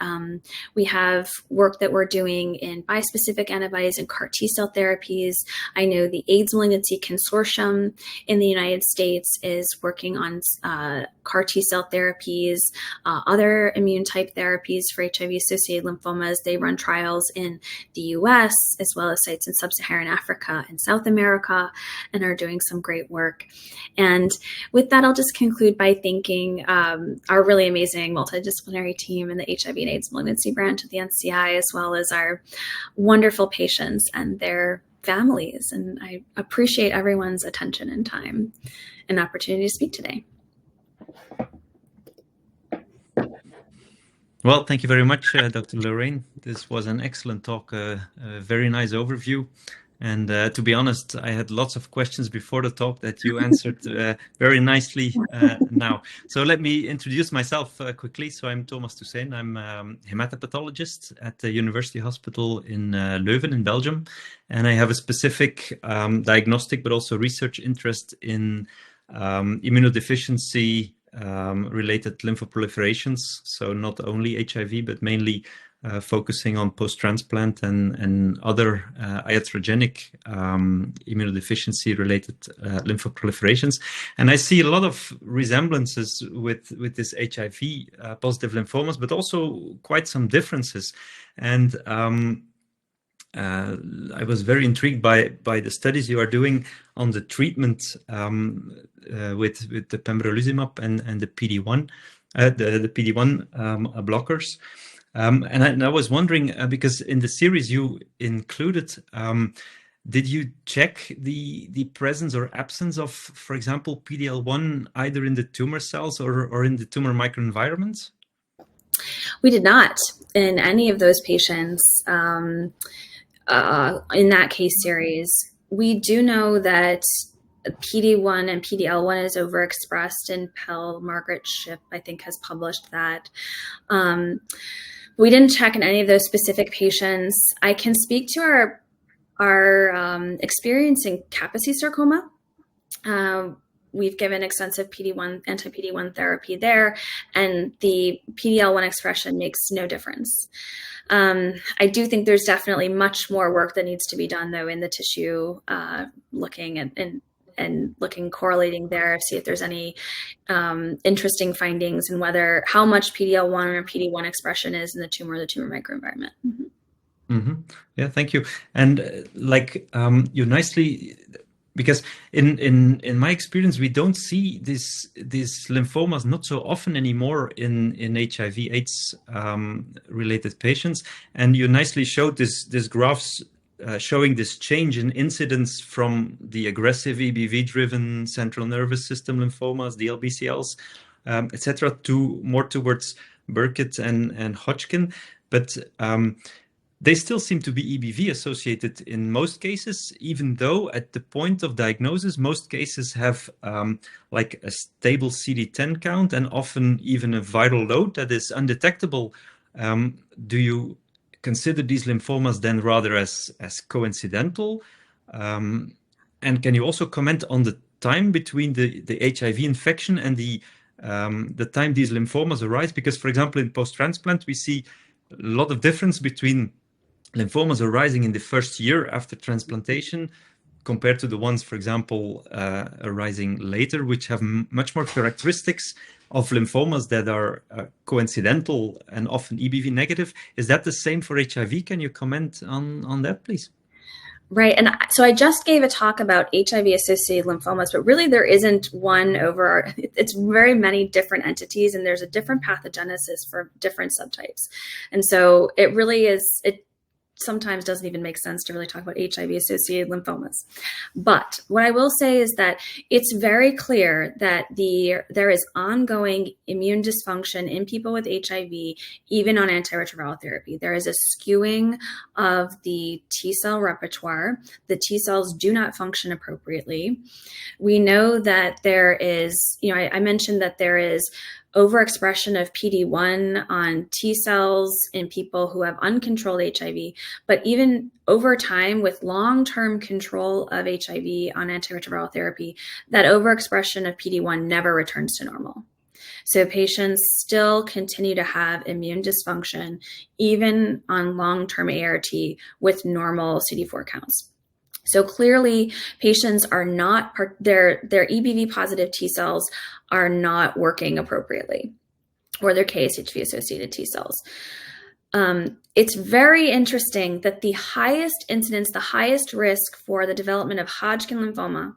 we have work that we're doing in bispecific antibodies and CAR T-cell therapies. I know the AIDS Malignancy Consortium in the United States is working on CAR T-cell therapies, other immune type therapies for HIV-associated lymphomas. They run trials in the US as well as sites in sub-Saharan Africa and South America, and are doing some great work. And with that, I'll just conclude by thanking our really amazing multidisciplinary team in the HIV and AIDS malignancy branch of the NCI, as well as our wonderful patients and their families. And I appreciate everyone's attention and time and opportunity to speak today. Well, thank you very much, Dr. Lurain. This was an excellent talk, a very nice overview. And to be honest, I had lots of questions before the talk that you answered very nicely now. So let me introduce myself quickly. So I'm Thomas Toussaint. I'm a hematopathologist at the University Hospital in Leuven in Belgium. And I have a specific diagnostic, but also research interest in immunodeficiency related lymphoproliferations. So not only HIV, but mainly focusing on post-transplant and other iatrogenic immunodeficiency related lymphoproliferations. And I see a lot of resemblances with this HIV positive lymphomas, but also quite some differences. And I was very intrigued by the studies you are doing on the treatment with the pembrolizumab and the PD-1, the PD-1 blockers. And I was wondering, because in the series you included, did you check the presence or absence of, for example, PD-L1 either in the tumor cells or in the tumor microenvironment? We did not in any of those patients in that case series. We do know that PD-1 and PD-L1 is overexpressed in PEL. Margaret Ship, I think, has published that. We didn't check in any of those specific patients. I can speak to our experience in Kaposi sarcoma. We've given extensive anti-PD-1 therapy there, and the PD-L1 expression makes no difference. I do think there's definitely much more work that needs to be done, though, in the tissue, looking at and correlating there, see if there's any interesting findings and how much PD-L1 or PD-1 expression is in the tumor microenvironment. Mm-hmm. Mm-hmm. Yeah, thank you. And you nicely, because in my experience, we don't see these lymphomas not so often anymore in HIV/AIDS related patients. And you nicely showed this graphs showing this change in incidence from the aggressive EBV-driven central nervous system lymphomas, the LBCLs, etc., to more towards Burkitt and Hodgkin. But they still seem to be EBV-associated in most cases, even though at the point of diagnosis, most cases have like a stable CD10 count and often even a viral load that is undetectable. Do you consider these lymphomas then rather as coincidental? And can you also comment on the time between the HIV infection and the time these lymphomas arise? Because, for example, in post-transplant, we see a lot of difference between lymphomas arising in the first year after transplantation compared to the ones, for example, arising later, which have much more characteristics of lymphomas that are coincidental and often EBV negative. Is that the same for HIV? Can you comment on that, please? Right. And so I just gave a talk about HIV-associated lymphomas, but really there isn't one over, it's very many different entities, and there's a different pathogenesis for different subtypes. And so it really is, it sometimes doesn't even make sense to really talk about HIV-associated lymphomas. But what I will say is that it's very clear that there is ongoing immune dysfunction in people with HIV, even on antiretroviral therapy. There is a skewing of the T cell repertoire. The T cells do not function appropriately. We know that there is, I mentioned that there is overexpression of PD-1 on T cells in people who have uncontrolled HIV, but even over time with long-term control of HIV on antiretroviral therapy, that overexpression of PD-1 never returns to normal. So patients still continue to have immune dysfunction, even on long-term ART with normal CD4 counts. So clearly, patients are not, their EBV positive T cells are not working appropriately, or their KSHV-associated T cells. It's very interesting that the highest incidence, the highest risk for the development of Hodgkin lymphoma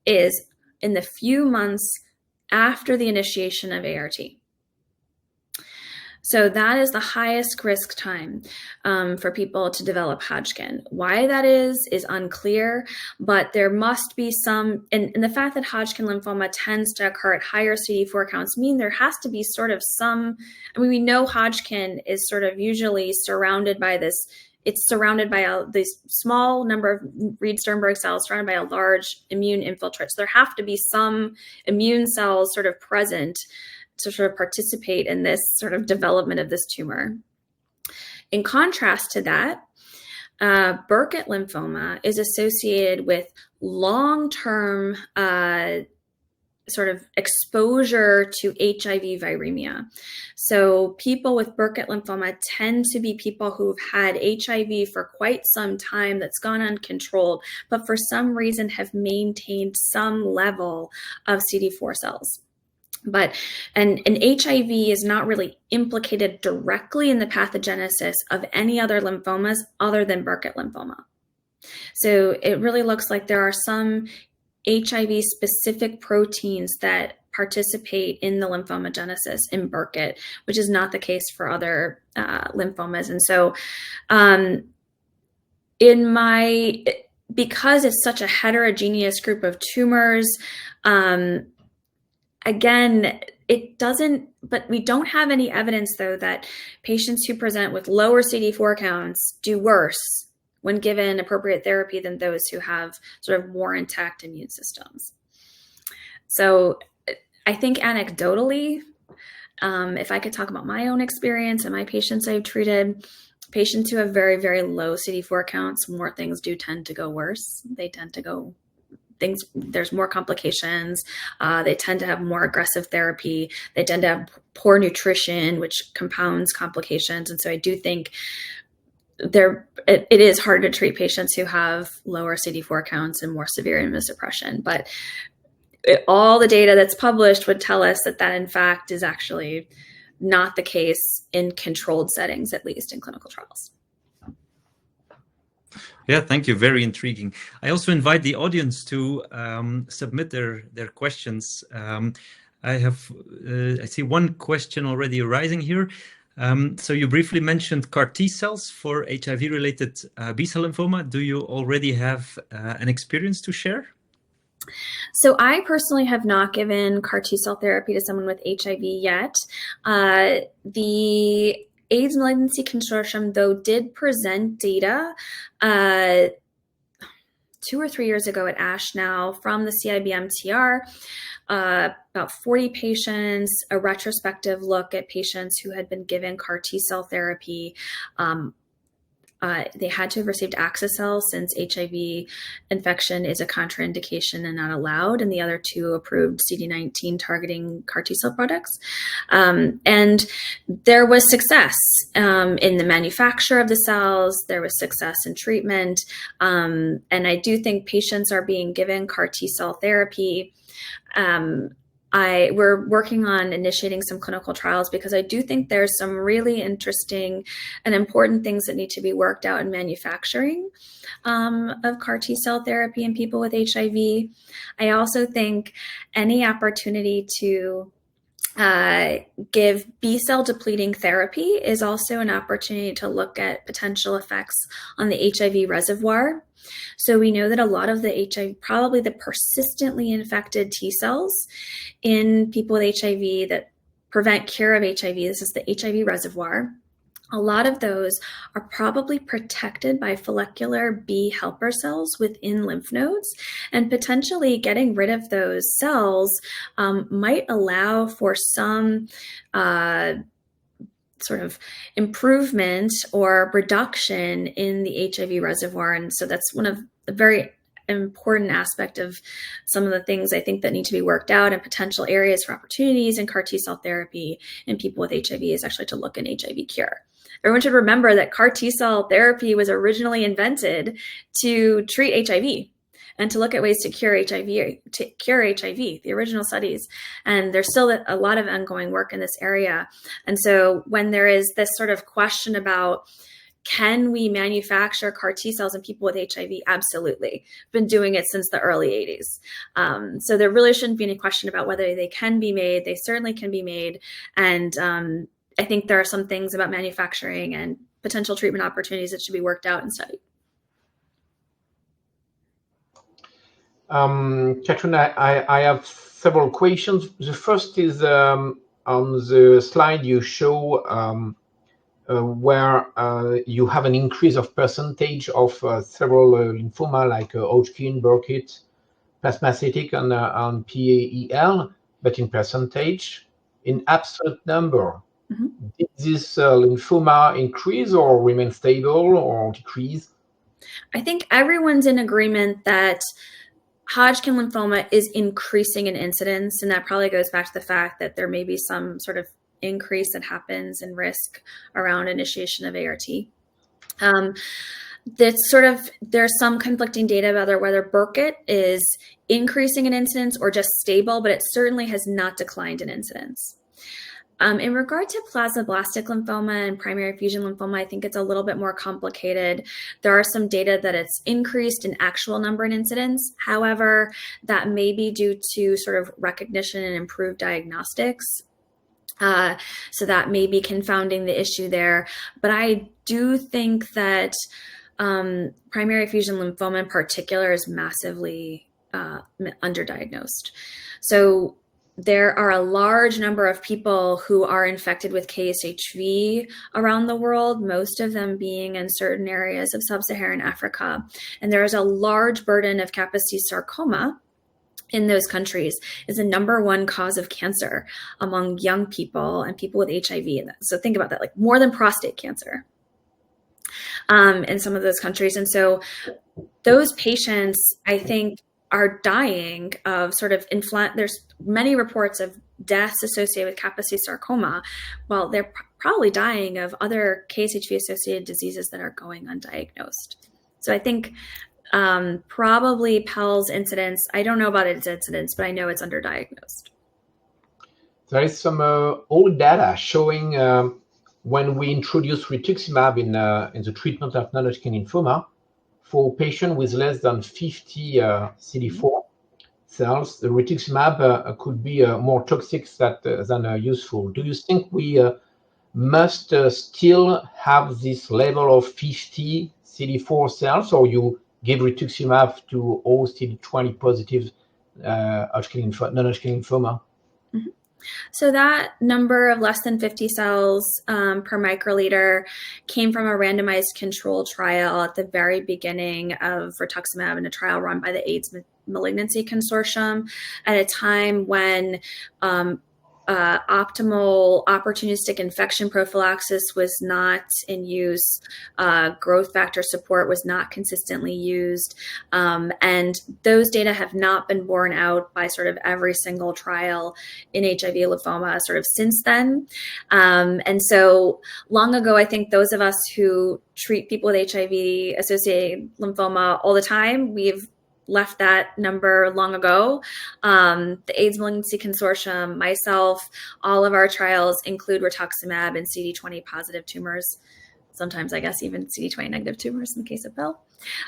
is in the few months after the initiation of ART. So that is the highest risk time for people to develop Hodgkin. Why that is unclear, but there must be some, and the fact that Hodgkin lymphoma tends to occur at higher CD4 counts mean there has to be sort of some, we know Hodgkin is sort of usually surrounded by this, it's surrounded by this small number of Reed-Sternberg cells surrounded by a large immune infiltrate. So there have to be some immune cells sort of present to sort of participate in this sort of development of this tumor. In contrast to that, Burkitt lymphoma is associated with long-term sort of exposure to HIV viremia. So people with Burkitt lymphoma tend to be people who've had HIV for quite some time that's gone uncontrolled, but for some reason have maintained some level of CD4 cells. But and HIV is not really implicated directly in the pathogenesis of any other lymphomas other than Burkitt lymphoma. So it really looks like there are some HIV specific proteins that participate in the lymphomagenesis in Burkitt, which is not the case for other lymphomas. And so because it's such a heterogeneous group of tumors, again, it doesn't, but we don't have any evidence, though, that patients who present with lower CD4 counts do worse when given appropriate therapy than those who have sort of more intact immune systems. So I think anecdotally, if I could talk about my own experience and my patients I've treated, patients who have very, very low CD4 counts, more things do tend to go worse. They tend to go there's more complications. They tend to have more aggressive therapy. They tend to have poor nutrition, which compounds complications. And so I do think it is hard to treat patients who have lower CD4 counts and more severe immunosuppression. But all the data that's published would tell us that in fact is actually not the case in controlled settings, at least in clinical trials. Yeah, thank you. Very intriguing. I also invite the audience to submit their questions. I see one question already arising here. So you briefly mentioned CAR T cells for HIV-related B-cell lymphoma. Do you already have an experience to share? So I personally have not given CAR T cell therapy to someone with HIV yet. The AIDS Malignancy Consortium, though, did present data 2 or 3 years ago at ASH now from the CIBMTR, about 40 patients, a retrospective look at patients who had been given CAR T cell therapy. They had to have received Axicell since HIV infection is a contraindication and not allowed, and the other 2 approved CD19 targeting CAR T cell products. And there was success in the manufacture of the cells. There was success in treatment. And I do think patients are being given CAR T cell therapy we're working on initiating some clinical trials because I do think there's some really interesting and important things that need to be worked out in manufacturing of CAR T-cell therapy in people with HIV. I also think any opportunity to give B-cell depleting therapy is also an opportunity to look at potential effects on the HIV reservoir. So we know that a lot of the HIV, probably the persistently infected T cells in people with HIV that prevent cure of HIV, this is the HIV reservoir, a lot of those are probably protected by follicular B helper cells within lymph nodes, and potentially getting rid of those cells might allow for some sort of improvement or reduction in the HIV reservoir. And so that's one of the very important aspect of some of the things I think that need to be worked out, and potential areas for opportunities in CAR T-cell therapy in people with HIV is actually to look in HIV cure. Everyone should remember that CAR T-cell therapy was originally invented to treat HIV and to look at ways to cure HIV, the original studies. And there's still a lot of ongoing work in this area. And so when there is this sort of question about, can we manufacture CAR T cells in people with HIV? Absolutely. Been doing it since the early 80s. So there really shouldn't be any question about whether they can be made. They certainly can be made. And I think there are some things about manufacturing and potential treatment opportunities that should be worked out and studied. Kathryn, I have several questions. The first is on the slide you show where you have an increase of percentage of several lymphoma like Hodgkin, Burkitt, plasmacytic, and PAEL, but in percentage, in absolute number. Mm-hmm. Did this lymphoma increase or remain stable or decrease? I think everyone's in agreement that Hodgkin lymphoma is increasing in incidence, and that probably goes back to the fact that there may be some sort of increase that happens in risk around initiation of ART. There's some conflicting data about whether Burkitt is increasing in incidence or just stable, but it certainly has not declined in incidence. In regard to plasmablastic lymphoma and primary fusion lymphoma, I think it's a little bit more complicated. There are some data that it's increased in actual number and incidence. However, that may be due to sort of recognition and improved diagnostics. So that may be confounding the issue there. But I do think that primary fusion lymphoma in particular is massively underdiagnosed. So there are a large number of people who are infected with KSHV around the world, most of them being in certain areas of sub-Saharan Africa. And there is a large burden of Kaposi sarcoma in those countries. Is the #1 cause of cancer among young people and people with HIV. So think about that, like more than prostate cancer in some of those countries. And so those patients, I think, are dying of sort of there's many reports of deaths associated with Kaposi sarcoma. Well, they're probably dying of other KSHV-associated diseases that are going undiagnosed. So I think probably PEL's incidence, I don't know about its incidence, but I know it's underdiagnosed. There is some old data showing when we introduced rituximab in the treatment of non-Hodgkin lymphoma, for patients with less than 50 CD4 cells, the rituximab could be more toxic than useful. Do you think we must still have this level of 50 CD4 cells, or you give rituximab to all CD20 positive non-Hodgkin lymphoma? Mm-hmm. So that number of less than 50 cells per microliter came from a randomized control trial at the very beginning of rituximab, in a trial run by the AIDS Malignancy Consortium at a time when optimal opportunistic infection prophylaxis was not in use, growth factor support was not consistently used, and those data have not been borne out by sort of every single trial in HIV lymphoma sort of since then. And so long ago, I think those of us who treat people with HIV-associated lymphoma all the time, we've left that number long ago. The AIDS Malignancy Consortium, myself, all of our trials include rituximab in CD20 positive tumors. Sometimes I guess even CD20 negative tumors in the case of PEL.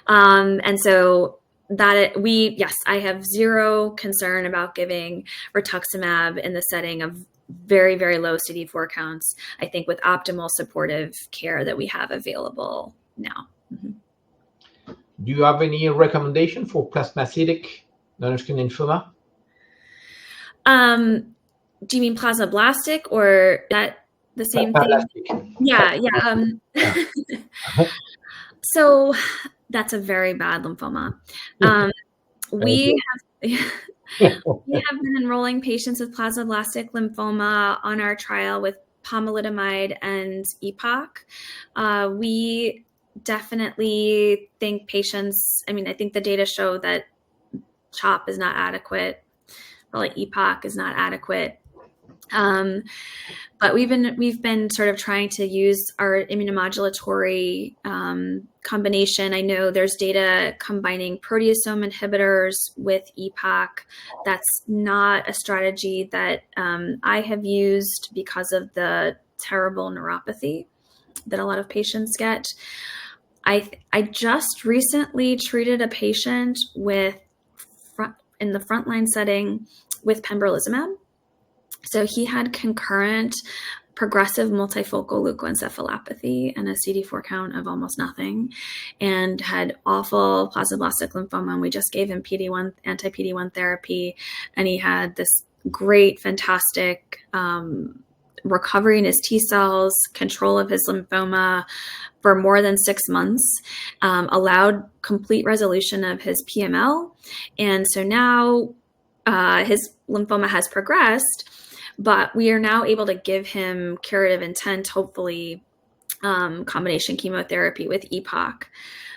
And so yes, I have zero concern about giving rituximab in the setting of very, very low CD4 counts, I think with optimal supportive care that we have available now. Mm-hmm. Do you have any recommendation for plasmacytic non-Hodgkin lymphoma? Do you mean plasmablastic or that the same thing? Yeah. So that's a very bad lymphoma. We have been enrolling patients with plasmablastic lymphoma on our trial with pomalidomide and EPOC. We definitely think patients, I think the data show that CHOP is not adequate, probably EPOC is not adequate. But we've been sort of trying to use our immunomodulatory combination. I know there's data combining proteasome inhibitors with EPOC. That's not a strategy that I have used because of the terrible neuropathy that a lot of patients get. I just recently treated a patient in the frontline setting with pembrolizumab. So he had concurrent progressive multifocal leukoencephalopathy and a CD4 count of almost nothing, and had awful plasmablastic lymphoma. And we just gave him anti-PD-1 therapy, and he had this great, fantastic recovery in his T cells, control of his lymphoma for more than 6 months, allowed complete resolution of his PML. And so now his lymphoma has progressed, but we are now able to give him curative intent, hopefully combination chemotherapy with EPOC.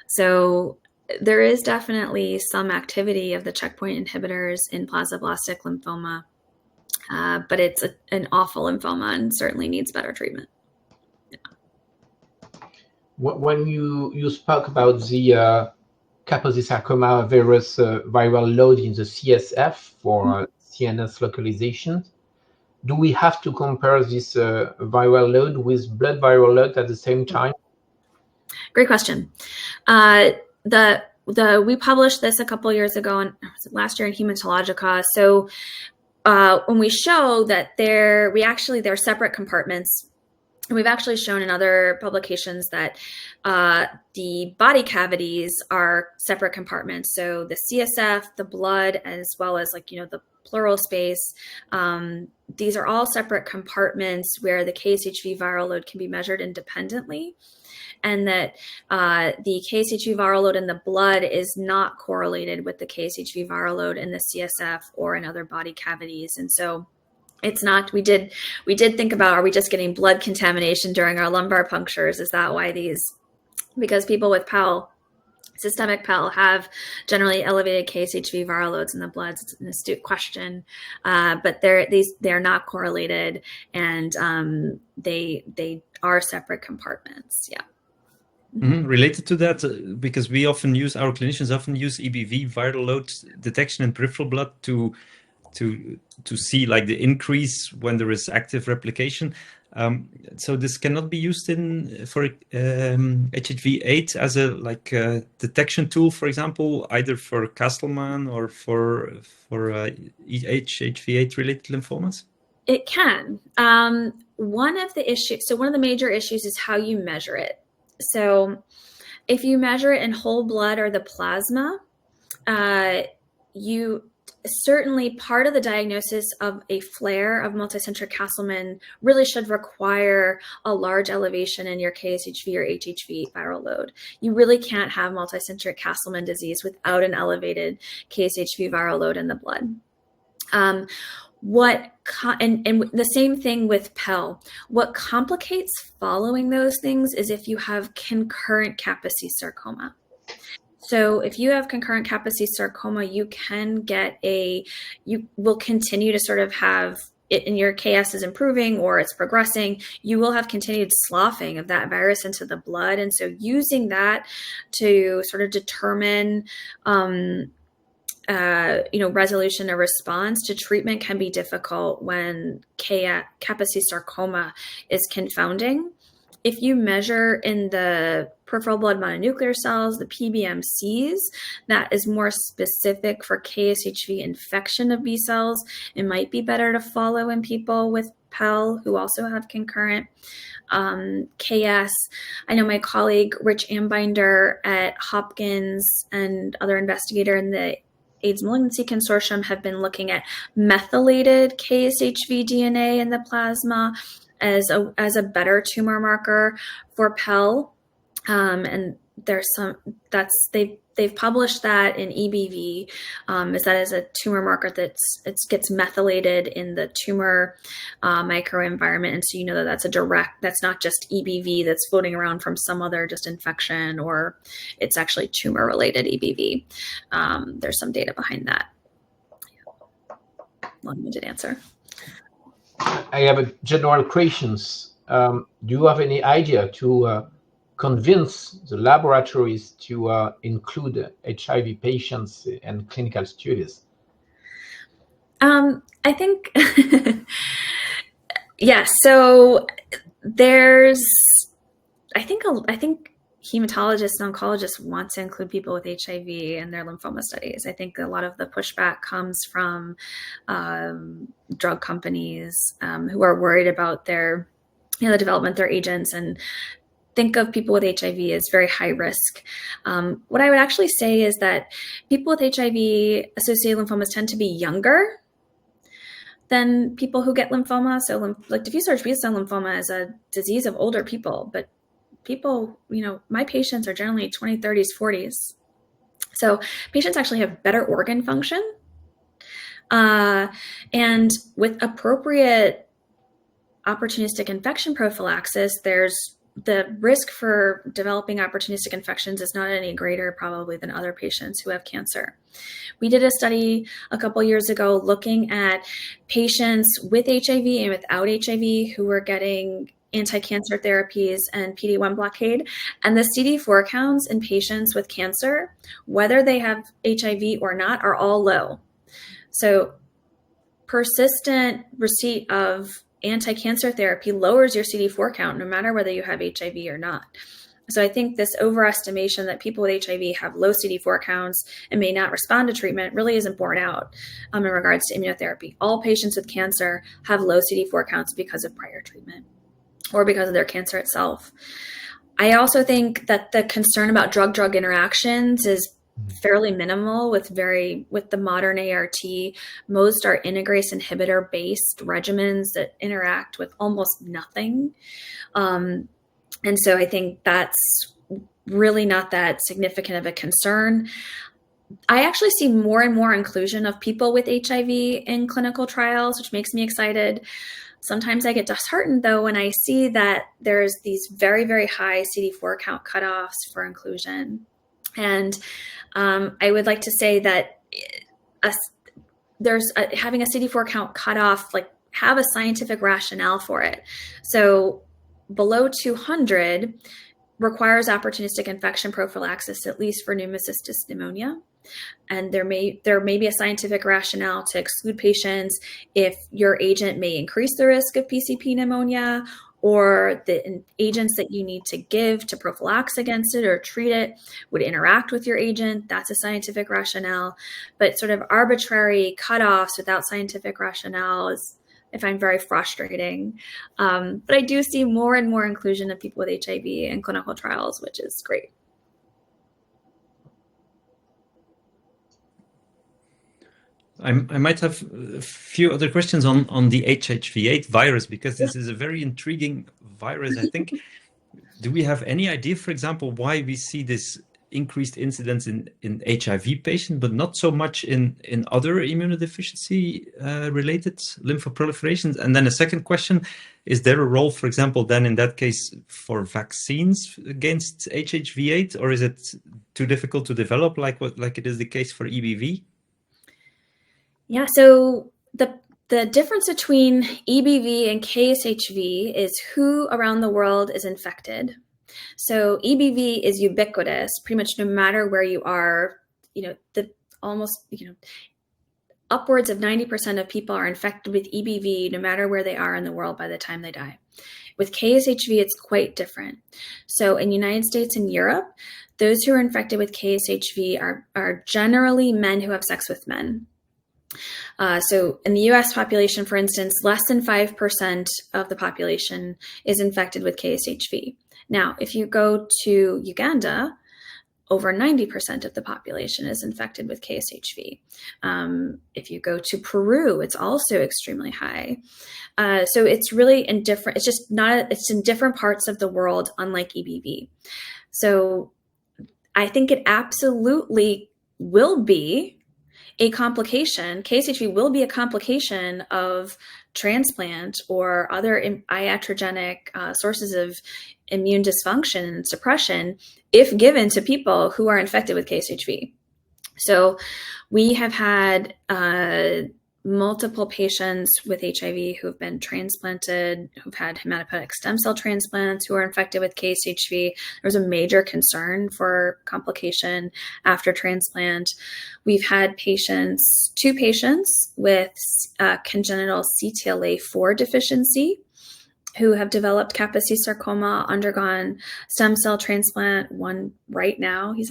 So there is definitely some activity of the checkpoint inhibitors in plasmablastic lymphoma, but it's an awful lymphoma and certainly needs better treatment. Yeah. When you spoke about the Kaposi sarcoma virus viral load in the CSF for CNS localization, do we have to compare this viral load with blood viral load at the same time? Great question. We published this a couple years ago, last year in Hematologica. So when we show that they're separate compartments, and we've actually shown in other publications that the body cavities are separate compartments. So the CSF, the blood, as well as the pleural space, these are all separate compartments where the KSHV viral load can be measured independently, and that the KSHV viral load in the blood is not correlated with the KSHV viral load in the CSF or in other body cavities. And so it's not, we did think about, are we just getting blood contamination during our lumbar punctures? Is that why because people with PEL, systemic PEL, have generally elevated KSHV viral loads in the blood? It's an astute question, but they're not correlated, and they are separate compartments. Yeah. Mm-hmm. Related to that, because our clinicians often use EBV viral load detection in peripheral blood to see the increase when there is active replication. So this cannot be used for HHV-8 as a detection tool, for example, either for Castleman or for HHV-8 related lymphomas. It can. One of the major issues is how you measure it. So if you measure it in whole blood or the plasma, certainly part of the diagnosis of a flare of multicentric Castleman really should require a large elevation in your KSHV or HHV viral load. You really can't have multicentric Castleman disease without an elevated KSHV viral load in the blood. And the same thing with PEL. What complicates following those things is if you have concurrent Kaposi sarcoma. So if you have concurrent Kaposi sarcoma, you will continue to sort of have it in your KS is improving or it's progressing. You will have continued sloughing of that virus into the blood. And so using that to sort of determine resolution or response to treatment can be difficult when Kaposi sarcoma is confounding. If you measure in the peripheral blood mononuclear cells, the PBMCs, that is more specific for KSHV infection of B cells. It might be better to follow in people with PEL who also have concurrent KS. I know my colleague Rich Ambinder at Hopkins and other investigator in the AIDS Malignancy Consortium have been looking at methylated KSHV DNA in the plasma as a better tumor marker for PEL. And there's they've published that in EBV, is that as a tumor marker it gets methylated in the tumor microenvironment, and so that's not just EBV that's floating around from some other just infection, or it's actually tumor related EBV. There's some data behind that. Long-winded answer. I have a general questions. Do you have any idea to convince the laboratories to include HIV patients in clinical studies? I think, yeah. So I think hematologists and oncologists want to include people with HIV in their lymphoma studies. I think a lot of the pushback comes from drug companies who are worried about the development of their agents and think of people with HIV as very high risk. What I would actually say is that people with HIV-associated lymphomas tend to be younger than people who get lymphoma. So like diffuse large B-cell lymphoma is a disease of older people, but people, my patients are generally 20s, 30s, 40s. So patients actually have better organ function. And with appropriate opportunistic infection prophylaxis, the risk for developing opportunistic infections is not any greater probably than other patients who have cancer. We did a study a couple years ago looking at patients with HIV and without HIV who were getting anti-cancer therapies and PD-1 blockade, and the CD4 counts in patients with cancer, whether they have HIV or not, are all low. So persistent receipt of anti-cancer therapy lowers your CD4 count no matter whether you have HIV or not. So I think this overestimation that people with HIV have low CD4 counts and may not respond to treatment really isn't borne out in regards to immunotherapy. All patients with cancer have low CD4 counts because of prior treatment or because of their cancer itself. I also think that the concern about drug-drug interactions is fairly minimal with the modern ART. Most are integrase inhibitor based regimens that interact with almost nothing. And so I think that's really not that significant of a concern. I actually see more and more inclusion of people with HIV in clinical trials, which makes me excited. Sometimes I get disheartened, though, when I see that there's these very, very high CD4 count cutoffs for inclusion. And I would like to say that having a CD4 count cutoff, have a scientific rationale for it. So below 200 requires opportunistic infection prophylaxis, at least for pneumocystis pneumonia. And there may be a scientific rationale to exclude patients if your agent may increase the risk of PCP pneumonia, or the agents that you need to give to prophylax against it or treat it would interact with your agent. That's a scientific rationale. But sort of arbitrary cutoffs without scientific rationale I find very frustrating. But I do see more and more inclusion of people with HIV in clinical trials, which is great. I might have a few other questions on the HHV-8 virus, because this is a very intriguing virus, I think. Do we have any idea, for example, why we see this increased incidence in HIV patients, but not so much in other immunodeficiency related lymphoproliferations? And then a second question, is there a role, for example, then in that case for vaccines against HHV-8, or is it too difficult to develop like it is the case for EBV? Yeah, so the difference between EBV and KSHV is who around the world is infected. So EBV is ubiquitous, pretty much no matter where you are. almost, upwards of 90% of people are infected with EBV no matter where they are in the world by the time they die. With KSHV, it's quite different. So in the United States and Europe, those who are infected with KSHV are generally men who have sex with men. So in the US population, for instance, less than 5% of the population is infected with KSHV. Now, if you go to Uganda, over 90% of the population is infected with KSHV. If you go to Peru, it's also extremely high. So it's really in different, it's in different parts of the world, unlike EBV. So I think it absolutely will be a complication. KSHV will be a complication of transplant or other iatrogenic sources of immune dysfunction and suppression if given to people who are infected with KSHV. So we have had multiple patients with HIV who have been transplanted, who've had hematopoietic stem cell transplants, who are infected with KSHV. There was a major concern for complication after transplant. We've had two patients with congenital CTLA-4 deficiency who have developed Kaposi sarcoma, undergone stem cell transplant. One right now, he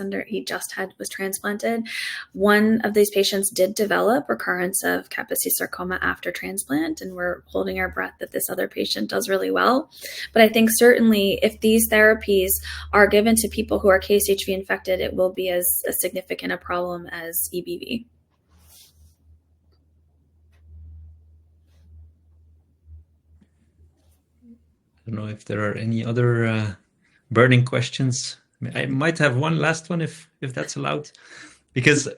just was transplanted. One of these patients did develop recurrence of Kaposi sarcoma after transplant, and we're holding our breath that this other patient does really well. But I think certainly if these therapies are given to people who are KSHV infected, it will be as significant a problem as EBV. I don't know if there are any other burning questions. I might have one last one if that's allowed, because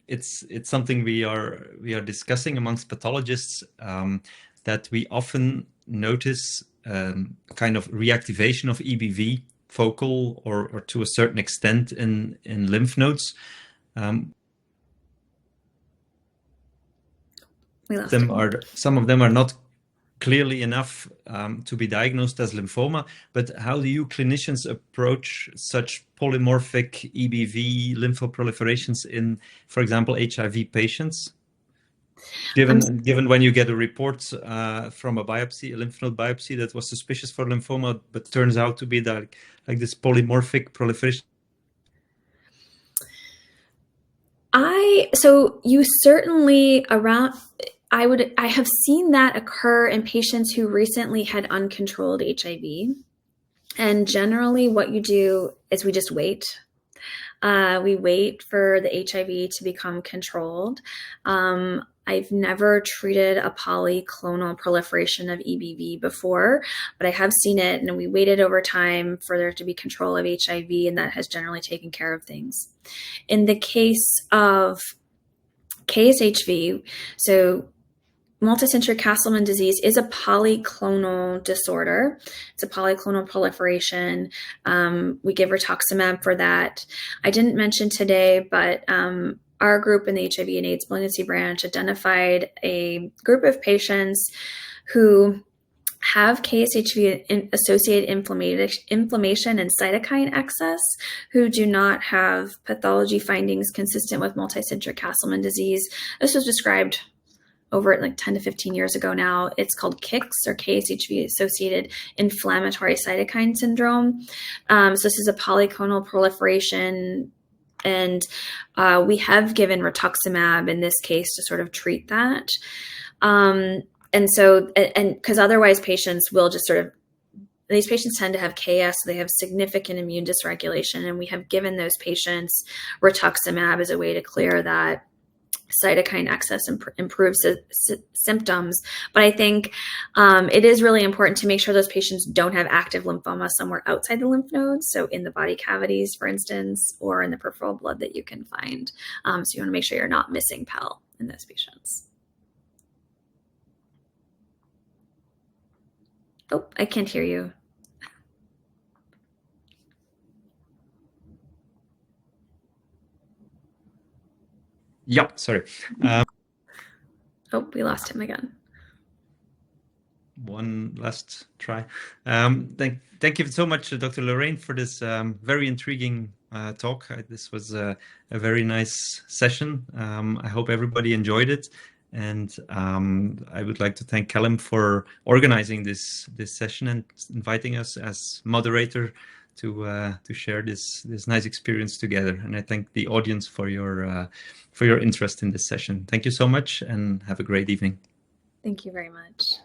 it's something we are discussing amongst pathologists, that we often notice kind of reactivation of EBV, focal or to a certain extent in lymph nodes. Some of them are not clearly enough to be diagnosed as lymphoma, but how do you clinicians approach such polymorphic EBV lymphoproliferations in, for example, HIV patients? Given when you get a report from a lymph node biopsy that was suspicious for lymphoma, but turns out to be like this polymorphic proliferation. So you certainly I have seen that occur in patients who recently had uncontrolled HIV. And generally what you do is we just wait. We wait for the HIV to become controlled. I've never treated a polyclonal proliferation of EBV before, but I have seen it, and we waited over time for there to be control of HIV, and that has generally taken care of things. In the case of KSHV, so multicentric Castleman disease is a polyclonal disorder. It's a polyclonal proliferation. We give rituximab for that. I didn't mention today, but our group in the HIV and AIDS malignancy branch identified a group of patients who have KSHV-associated inflammation and cytokine excess, who do not have pathology findings consistent with multicentric Castleman disease. This was described over like 10 to 15 years ago now. It's called KICS, or KSHV-associated inflammatory cytokine syndrome. So this is a polyclonal proliferation, and we have given rituximab in this case to sort of treat that. And because otherwise patients will just these patients tend to have KS, so they have significant immune dysregulation, and we have given those patients rituximab as a way to clear that cytokine excess and improves symptoms. But I think it is really important to make sure those patients don't have active lymphoma somewhere outside the lymph nodes, so in the body cavities, for instance, or in the peripheral blood that you can find. So you want to make sure you're not missing PEL in those patients. Oh, I can't hear you. Yeah, sorry. Oh, we lost him again. one last try. Thank you so much, Dr. Lurain, for this very intriguing talk. This was a very nice session. I hope everybody enjoyed it. And I would like to thank Callum for organizing this session and inviting us as moderator to share this nice experience together. And I thank the audience for your interest in this session. Thank you so much, and have a great evening. Thank you very much.